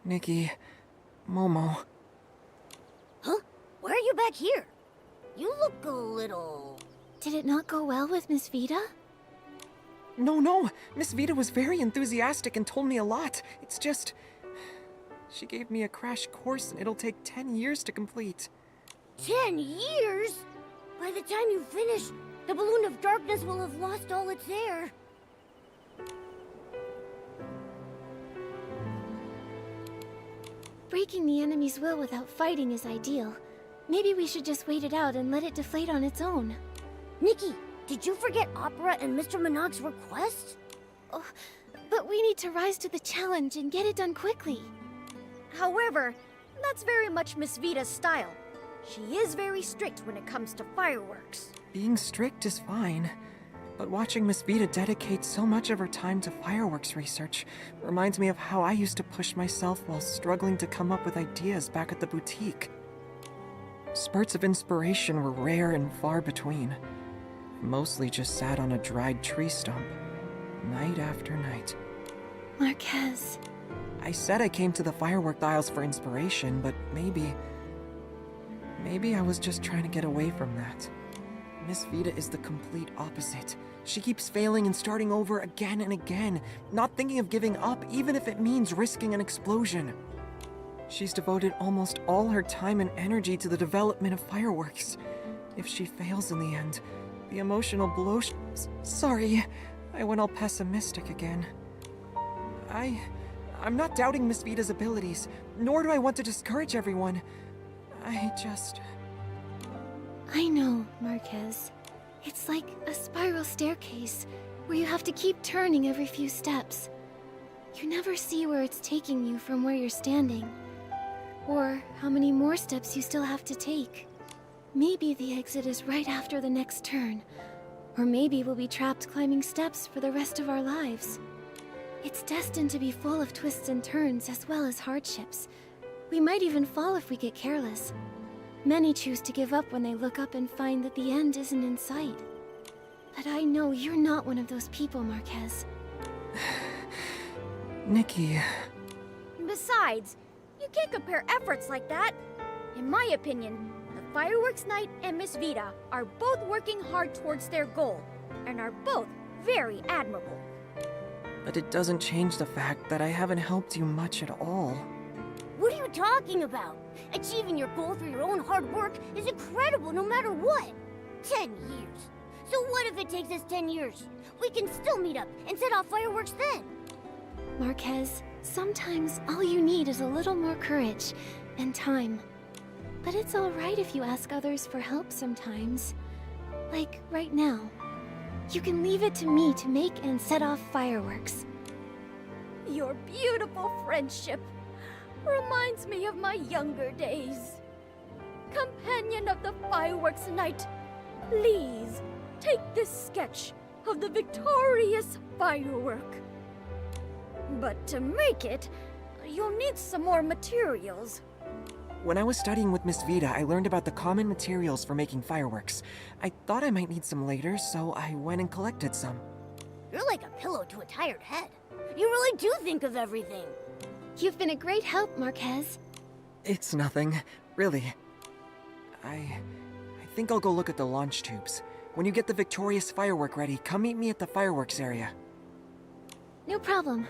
S8: Nikki, Momo.
S10: Huh? Why are you back here? You look a little...
S1: Did it not go well with Miss Vida?
S8: No. Miss Vida was very enthusiastic and told me a lot. It's just... She gave me a crash course and it'll take 10 years to complete.
S10: 10 years? By the time you finish, the Balloon of Darkness will have lost all its air.
S1: Breaking the enemy's will without fighting is ideal. Maybe we should just wait it out and let it deflate on its own.
S10: Nikki, did you forget Opera and Mr. Minog's request?
S1: Oh, but we need to rise to the challenge and get it done quickly.
S11: However, that's very much Miss Vita's style. She is very strict when it comes to fireworks.
S8: Being strict is fine, but watching Miss Vita dedicate so much of her time to fireworks research reminds me of how I used to push myself while struggling to come up with ideas back at the boutique. Spurts of inspiration were rare and far between. Mostly just sat on a dried tree stump, night after night.
S1: Marquez.
S8: I said I came to the firework aisles for inspiration, but maybe I was just trying to get away from that. Miss Vita is the complete opposite. She keeps failing and starting over again and again, not thinking of giving up even if it means risking an explosion. She's devoted almost all her time and energy to the development of fireworks. If she fails in the end, the emotional blow Sorry, I went all pessimistic again. I'm not doubting Miss Vita's abilities, nor do I want to discourage everyone.
S1: I know, Marquez. It's like a spiral staircase, where you have to keep turning every few steps. You never see where it's taking you from where you're standing, or how many more steps you still have to take. Maybe the exit is right after the next turn, or maybe we'll be trapped climbing steps for the rest of our lives. It's destined to be full of twists and turns as well as hardships. We might even fall if we get careless. Many choose to give up when they look up and find that the end isn't in sight. But I know you're not one of those people, Marquez.
S8: Nikki...
S11: Besides, you can't compare efforts like that. In my opinion, the Fireworks Night and Miss Vita are both working hard towards their goal, and are both very admirable.
S8: But it doesn't change the fact that I haven't helped you much at all.
S10: What are you talking about? Achieving your goal through your own hard work is incredible no matter what. 10 years. So what if it takes us 10 years? We can still meet up and set off fireworks then.
S1: Marquez, sometimes all you need is a little more courage and time. But it's alright if you ask others for help sometimes. Like right now. You can leave it to me to make and set off fireworks.
S11: Your beautiful friendship reminds me of my younger days. Companion of the Fireworks Night, please take this sketch of the victorious firework. But to make it, you'll need some more materials.
S8: When I was studying with Miss Vita, I learned about the common materials for making fireworks. I thought I might need some later, so I went and collected some.
S10: You're like a pillow to a tired head. You really do think of everything.
S1: You've been a great help, Marquez.
S8: It's nothing, really. I think I'll go look at the launch tubes. When you get the victorious firework ready, come meet me at the fireworks area.
S1: No problem.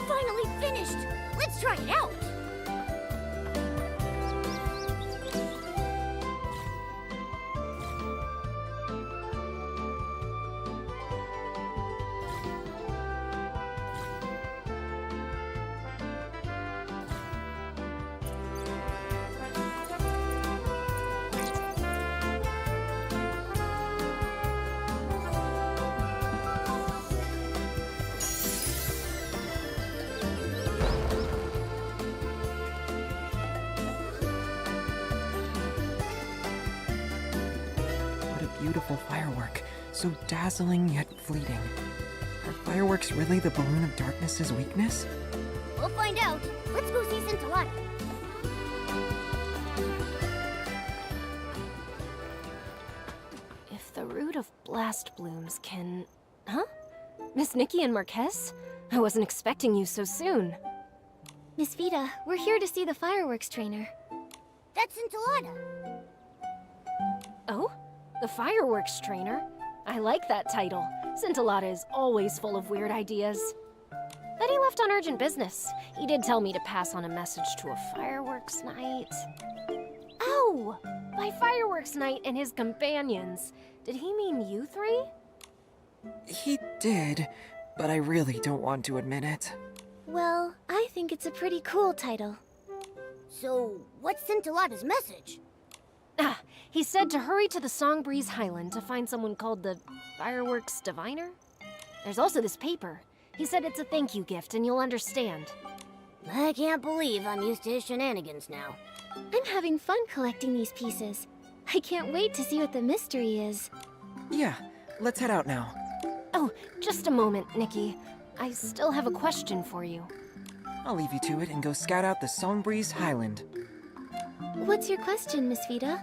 S10: Finally finished! Let's try it out!
S8: beautiful firework, so dazzling yet fleeting. Are fireworks really the balloon of darkness's weakness?
S10: We'll find out. Let's go see Scintillata.
S1: If the root of blast blooms can... Huh? Miss Nikki and Marquez? I wasn't expecting you so soon. Miss Vita, we're here to see the fireworks trainer.
S10: That's Scintillata.
S1: Oh? The fireworks trainer? I like that title. Scintillata is always full of weird ideas. But he left on urgent business. He did tell me to pass on a message to a fireworks night. Oh! By fireworks night and his companions. Did he mean you three?
S8: He did, but I really don't want to admit it.
S1: Well, I think it's a pretty cool title.
S10: So, what's Scintillata's message?
S1: Ah, he said to hurry to the Songbreeze Highland to find someone called the Fireworks Diviner? There's also this paper. He said it's a thank you gift and you'll understand.
S10: I can't believe I'm used to his shenanigans now.
S1: I'm having fun collecting these pieces. I can't wait to see what the mystery is.
S8: Yeah, let's head out now.
S1: Oh, just a moment, Nikki. I still have a question for you.
S8: I'll leave you to it and go scout out the Songbreeze Highland.
S1: What's your question, Miss Vita?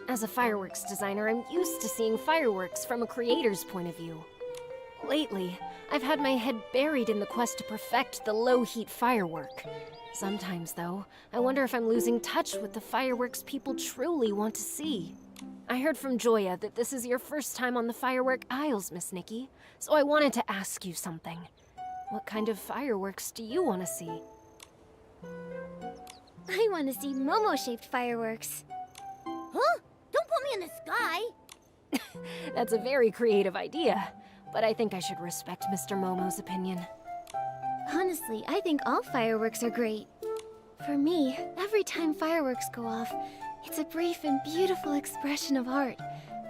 S1: As a fireworks designer, I'm used to seeing fireworks from a creator's point of view. Lately, I've had my head buried in the quest to perfect the low-heat firework. Sometimes, though, I wonder if I'm losing touch with the fireworks people truly want to see. I heard from Joya that this is your first time on the firework aisles, Miss Nikki, so I wanted to ask you something. What kind of fireworks do you want to see? I want to see Momo-shaped fireworks.
S10: Huh? Don't put me in the sky!
S1: That's a very creative idea, but I think I should respect Mr. Momo's opinion. Honestly, I think all fireworks are great. For me, every time fireworks go off, it's a brief and beautiful expression of art.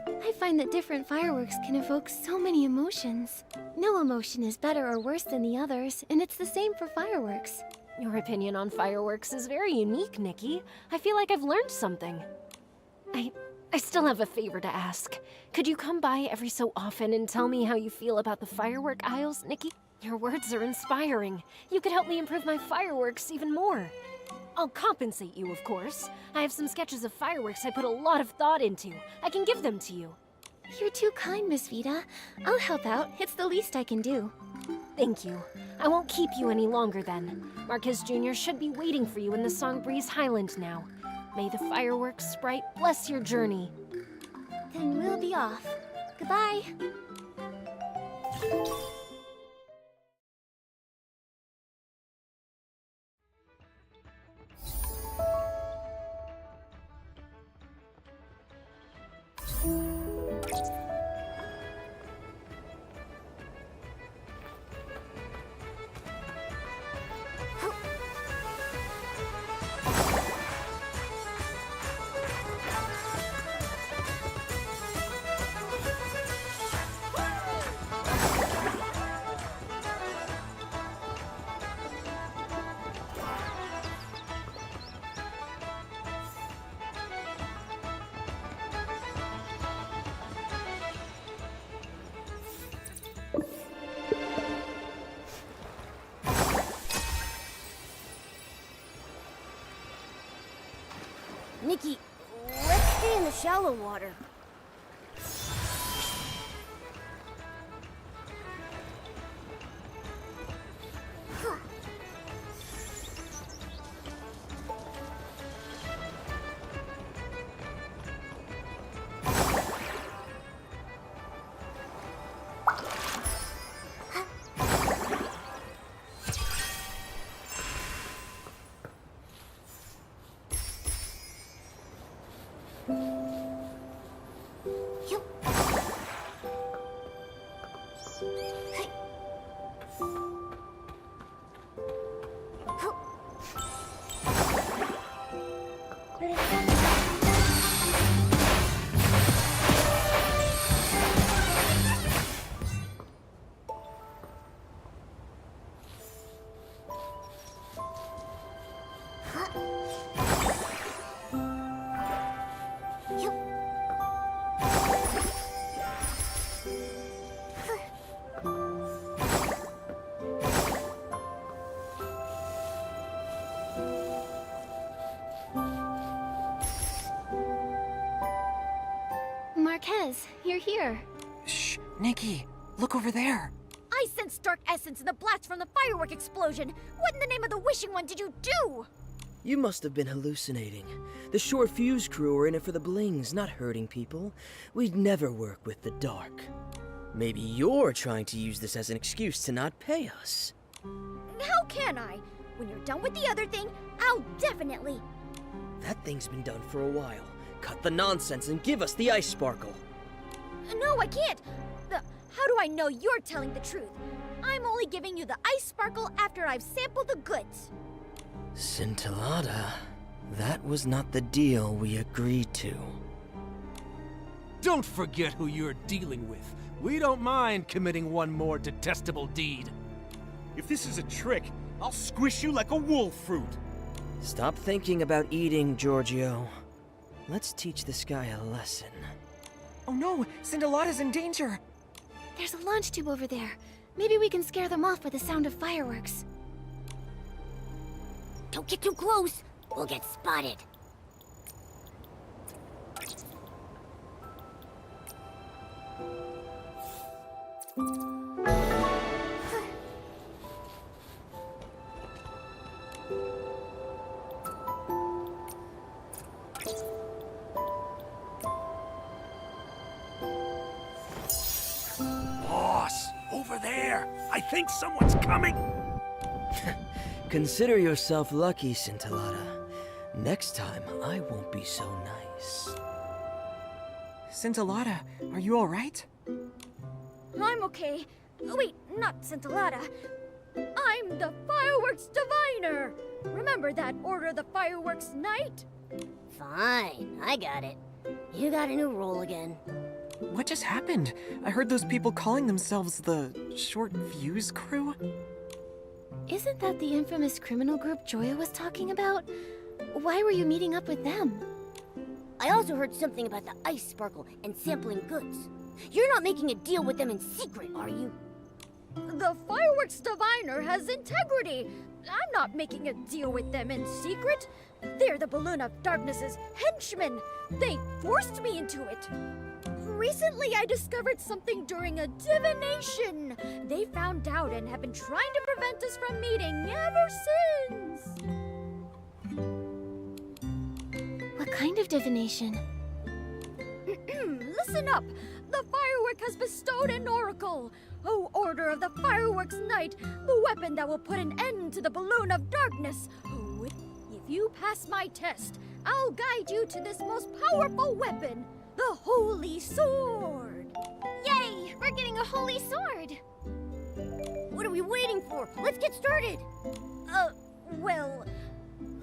S1: I find that different fireworks can evoke so many emotions. No emotion is better or worse than the others, and it's the same for fireworks. Your opinion on fireworks is very unique, Nikki. I feel like I've learned something. I still have a favor to ask. Could you come by every so often and tell me how you feel about the firework aisles, Nikki? Your words are inspiring. You could help me improve my fireworks even more. I'll compensate you, of course. I have some sketches of fireworks I put a lot of thought into. I can give them to you. You're too kind, Miss Vita. I'll help out. It's the least I can do. Thank you. I won't keep you any longer then. Marquez Jr. should be waiting for you in the Songbreeze Highland now. May the fireworks sprite bless your journey. Then we'll be off. Goodbye.
S10: Nikki, let's stay in the shallow water.
S1: Tez, you're here.
S8: Shh, Nikki, look over there.
S10: I sensed dark essence in the blast from the firework explosion. What in the name of the Wishing One did you do?
S12: You must have been hallucinating. The short fuse crew are in it for the blings, not hurting people. We'd never work with the dark. Maybe you're trying to use this as an excuse to not pay us.
S10: How can I? When you're done with the other thing, I'll definitely...
S12: That thing's been done for a while. Cut the nonsense and give us the ice sparkle.
S10: No, I can't. How do I know you're telling the truth? I'm only giving you the ice sparkle after I've sampled the goods.
S12: Scintillata, that was not the deal we agreed to.
S13: Don't forget who you're dealing with. We don't mind committing one more detestable deed.
S9: If this is a trick, I'll squish you like a wolf fruit.
S12: Stop thinking about eating, Giorgio. Let's teach this guy a lesson.
S8: Oh no, Scintillata's in danger.
S1: There's a launch tube over there. Maybe we can scare them off with the sound of fireworks.
S10: Don't get too close. We'll get spotted.
S13: Boss, over there. I think someone's coming.
S12: Consider yourself lucky, Scintillata. Next time, I won't be so nice.
S8: Scintillata, are you alright?
S10: I'm okay. Wait, not Scintillata. I'm the fireworks diviner. Remember that Order of the Fireworks Night?
S3: Fine, I got it. You got a new role again.
S8: What just happened? I heard those people calling themselves the Short Fuse Crew.
S1: Isn't that the infamous criminal group Joya was talking about? Why were you meeting up with them?
S3: I also heard something about the ice sparkle and sampling goods. You're not making a deal with them in secret, are you?
S10: The fireworks diviner has integrity. I'm not making a deal with them in secret. They're the Balloon of Darkness's henchmen. They forced me into it. Recently, I discovered something during a divination. They found out and have been trying to prevent us from meeting ever since.
S1: What kind of divination?
S10: Listen up. The firework has bestowed an oracle. O Order of the Fireworks Night, the weapon that will put an end to the Balloon of Darkness. Oh, if you pass my test, I'll guide you to this most powerful weapon, the Holy Sword.
S1: Yay! We're getting a holy sword!
S3: What are we waiting for? Let's get started.
S10: Well,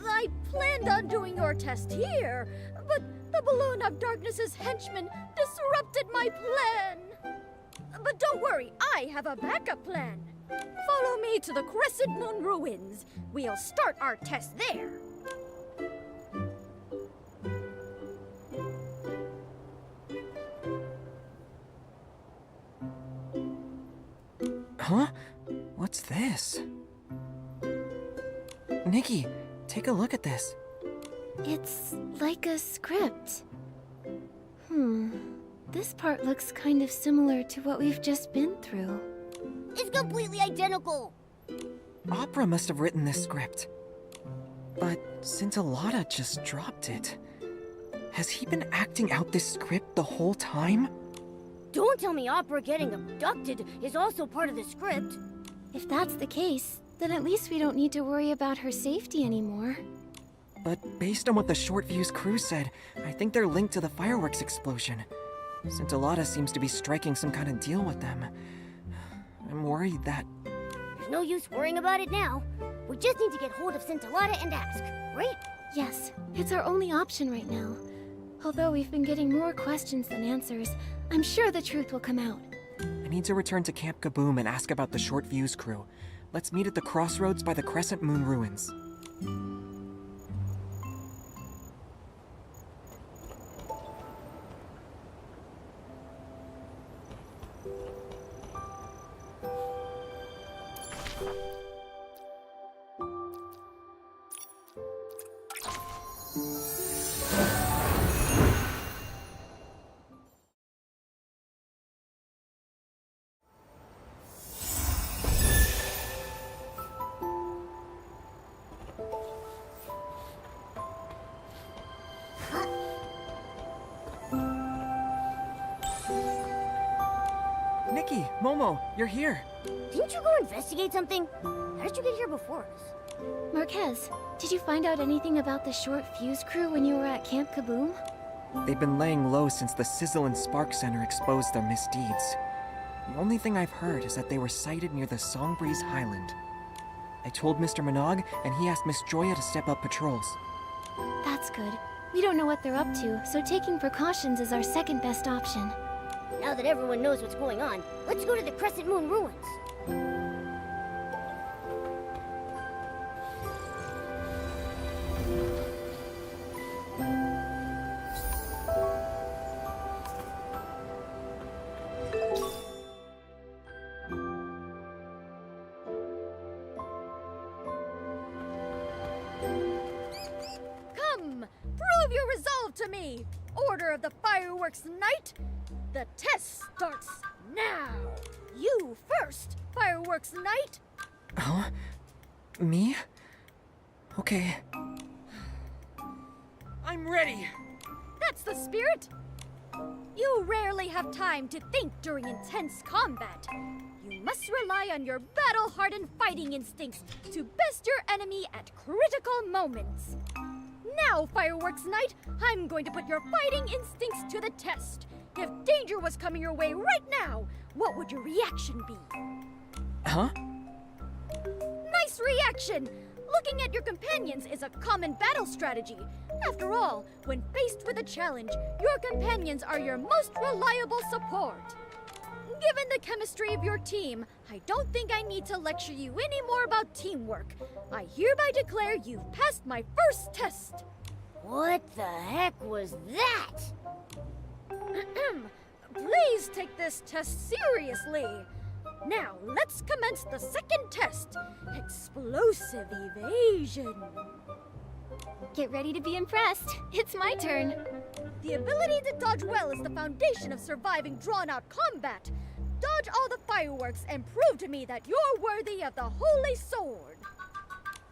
S10: I planned on doing your test here, but the Balloon of Darkness's henchmen disrupted my plan. But don't worry, I have a backup plan. Follow me to the Crescent Moon Ruins. We'll start our test there.
S8: Huh? What's this? Nikki, take a look at this.
S1: It's like a script. This part looks kind of similar to what we've just been through.
S3: It's completely identical.
S8: Opera must have written this script. But Scintillata just dropped it. Has he been acting out this script the whole time?
S3: Don't tell me Opera getting abducted is also part of the script.
S1: If that's the case, then at least we don't need to worry about her safety anymore.
S8: But based on what the Short Fuse crew said, I think they're linked to the fireworks explosion. Scintillata seems to be striking some kind of deal with them. I'm worried that...
S3: There's no use worrying about it now. We just need to get hold of Scintillata and ask, right?
S1: Yes, it's our only option right now. Although we've been getting more questions than answers, I'm sure the truth will come out.
S8: I need to return to Camp Kaboom and ask about the Short Fuse crew. Let's meet at the crossroads by the Crescent Moon Ruins. Nikki, Momo, you're here.
S10: Didn't you go investigate something? How did you get here before us?
S1: Marquez, did you find out anything about the short fuse crew when you were at Camp Kaboom?
S8: They've been laying low since the Sizzle and Spark Center exposed their misdeeds. The only thing I've heard is that they were sighted near the Songbreeze Highland. I told Mr. Minogue, and he asked Miss Joya to step up patrols.
S1: That's good. We don't know what they're up to, so taking precautions is our second best option.
S10: Now that everyone knows what's going on, let's go to the Crescent Moon ruins.
S11: Come, prove your resolve to me. Order of the Fireworks Night. The test starts now. You first, Fireworks Night.
S8: Huh? Me? Okay. I'm ready!
S11: That's the spirit. You rarely have time to think during intense combat. You must rely on your battle-hardened fighting instincts to best your enemy at critical moments. Now, Fireworks Night, I'm going to put your fighting instincts to the test. If danger was coming your way right now, what would your reaction be?
S8: Huh?
S11: Nice reaction! Looking at your companions is a common battle strategy. After all, when faced with a challenge, your companions are your most reliable support. Given the chemistry of your team, I don't think I need to lecture you any more about teamwork. I hereby declare you've passed my first test.
S10: What the heck was that?
S11: Please take this test seriously. Now, let's commence the second test. Explosive evasion.
S1: Get ready to be impressed. It's my turn.
S11: The ability to dodge well is the foundation of surviving drawn-out combat. Dodge all the fireworks and prove to me that you're worthy of the Holy Sword.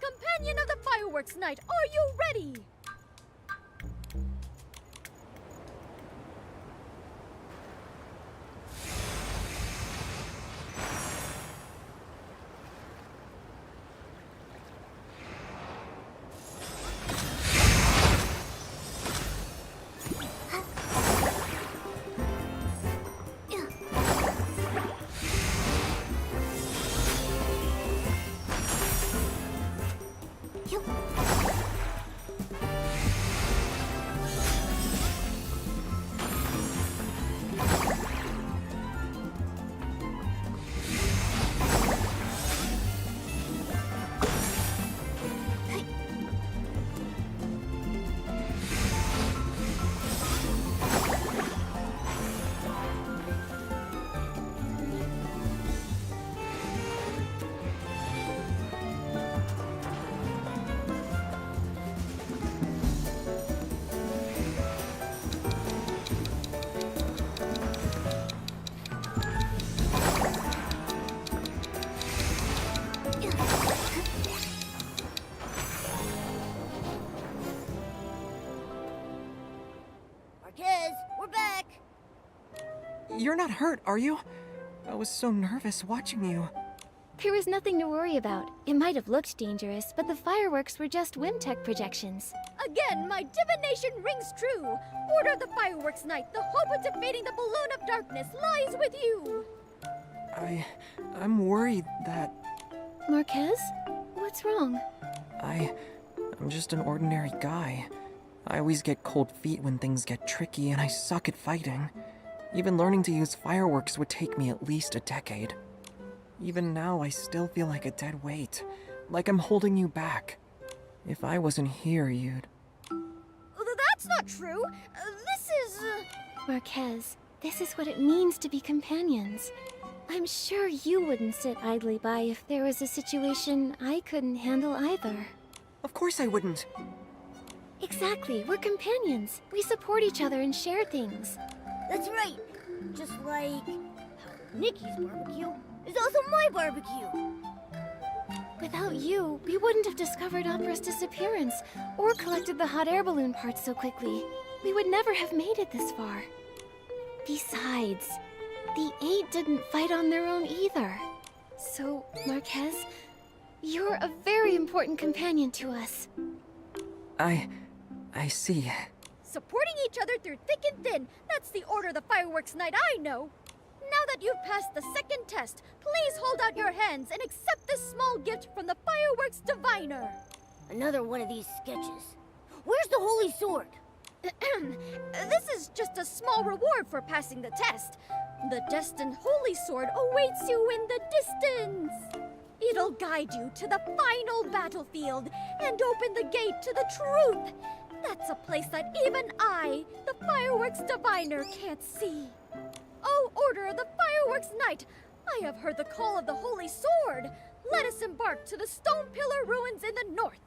S11: Companion of the Fireworks Night, are you ready?
S10: Marquez, we're back!
S8: You're not hurt, are you? I was so nervous watching you.
S1: There was nothing to worry about. It might have looked dangerous, but the fireworks were just Wimtech projections.
S11: Again, my divination rings true. Order of the Fireworks Night. The hope of defeating the Balloon of Darkness lies with you.
S8: I'm worried that
S1: Marquez? What's wrong?
S8: I'm just an ordinary guy. I always get cold feet when things get tricky, and I suck at fighting. Even learning to use fireworks would take me at least a decade. Even now, I still feel like a dead weight, like I'm holding you back. If I wasn't here, you'd...
S11: That's not true. This is...
S1: Marquez, this is what it means to be companions. I'm sure you wouldn't sit idly by if there was a situation I couldn't handle either.
S8: Of course I wouldn't.
S1: Exactly, we're companions. We support each other and share things.
S10: That's right. Just like how Nikki's barbecue is also my barbecue.
S1: Without you, we wouldn't have discovered Opera's disappearance or collected the hot air balloon parts so quickly. We would never have made it this far. Besides, the 8 didn't fight on their own either. So, Marquez, you're a very important companion to us.
S8: I see.
S11: Supporting each other through thick and thin. That's the order of the fireworks night I know. Now that you've passed the second test, please hold out your hands and accept this small gift from the fireworks diviner.
S10: Another one of these sketches. Where's the holy sword?
S11: This is just a small reward for passing the test. The destined holy sword awaits you in the distance. It'll guide you to the final battlefield and open the gate to the truth. That's a place that even I, the fireworks diviner, can't see. Oh, Order of the Fireworks Night! I have heard the call of the Holy Sword! Let us embark to the Stone Pillar Ruins in the north!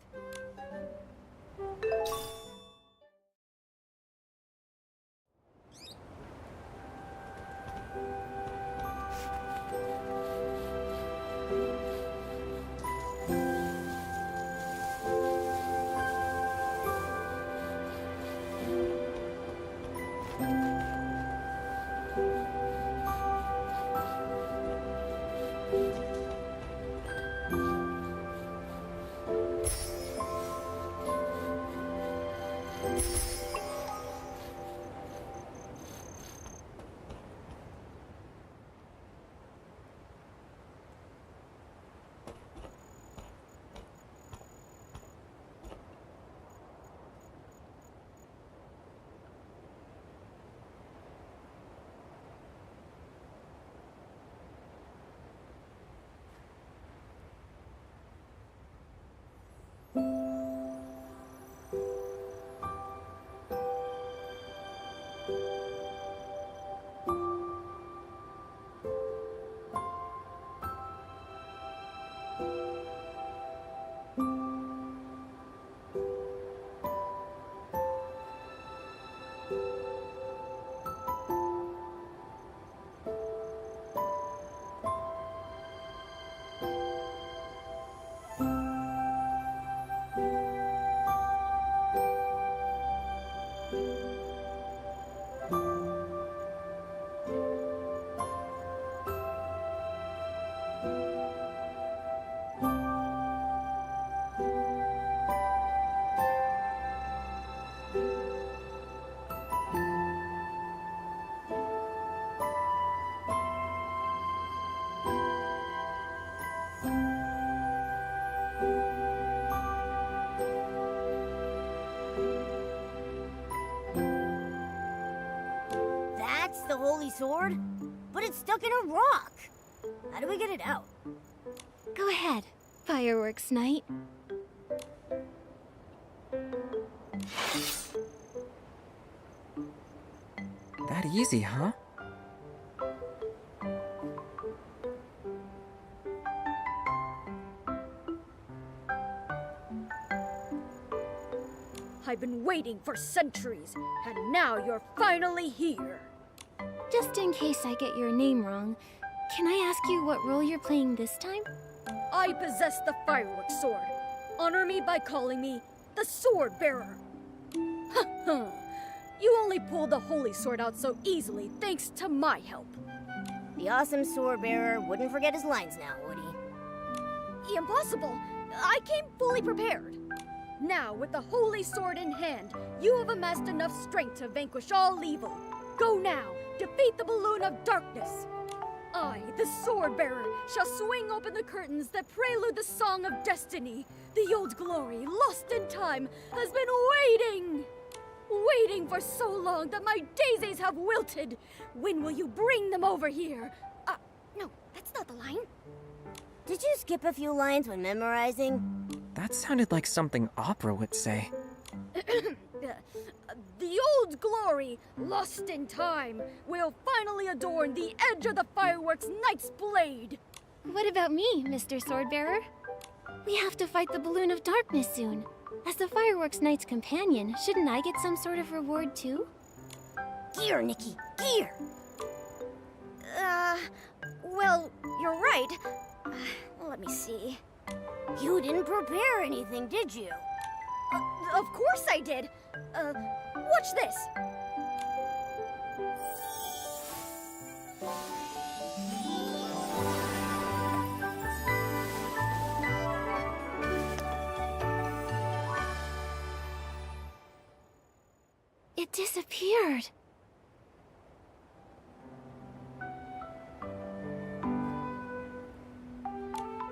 S10: That's the holy sword? But it's stuck in a rock. How do we get it out?
S1: Go ahead, Fireworks Night.
S8: That easy, huh?
S11: I've been waiting for centuries, and now you're finally here.
S1: Just in case I get your name wrong, can I ask you what role you're playing this time?
S11: I possess the fireworks sword. Honor me by calling me the Sword Bearer. You only pulled the holy sword out so easily thanks to my help.
S10: The awesome sword bearer wouldn't forget his lines now, would he?
S11: Impossible! I came fully prepared. Now, with the holy sword in hand, you have amassed enough strength to vanquish all evil. Go now, defeat the balloon of darkness. I, the sword bearer, shall swing open the curtains that prelude the song of destiny. The old glory, lost in time, has been waiting for so long that my daisies have wilted. When will you bring them over here?
S10: No, that's not the line. Did you skip a few lines when memorizing?
S8: That sounded like something opera would say.
S11: The old glory, lost in time, will finally adorn the edge of the fireworks knight's blade.
S1: What about me, Mr. Swordbearer? We have to fight the Balloon of Darkness soon. As the Fireworks Knight's companion, shouldn't I get some sort of reward too?
S10: Gear, Nikki, gear!
S3: Well, you're right. Let me see.
S10: You didn't prepare anything, did you?
S11: Of course I did. Watch this.
S1: It disappeared.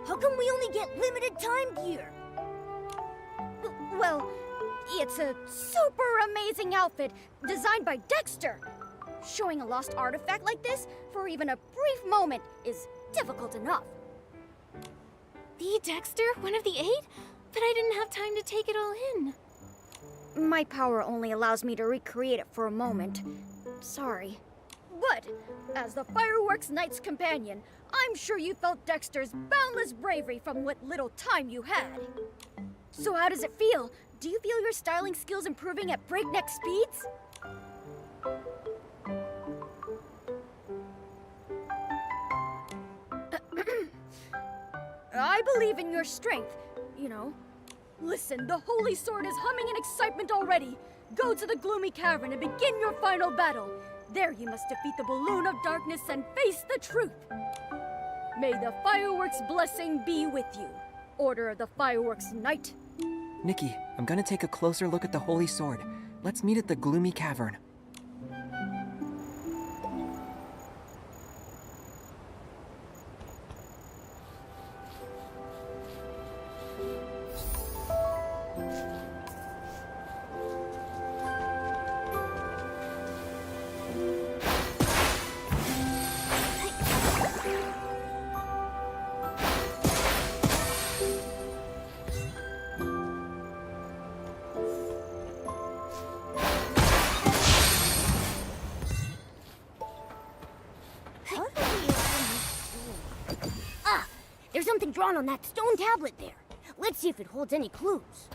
S10: How come we only get limited time gear? Well, it's a super amazing outfit designed by Dexter. Showing a lost artifact like this for even a brief moment is difficult enough.
S1: The Dexter? One of the 8? But I didn't have time to take it all in.
S10: My power only allows me to recreate it for a moment. Sorry. But, as the Fireworks Knight's companion, I'm sure you felt Dexter's boundless bravery from what little time you had. So how does it feel? Do you feel your styling skills improving at breakneck speeds? I believe in your strength, you know. Listen, the Holy Sword is humming in excitement already. Go to the gloomy cavern and begin your final battle. There you must defeat the Balloon of Darkness and face the truth. May the Fireworks blessing be with you. Order of the Fireworks Knight.
S8: Nikki, I'm gonna take a closer look at the Holy Sword. Let's meet at the gloomy cavern.
S10: There's something drawn on that stone tablet there. Let's see if it holds any clues.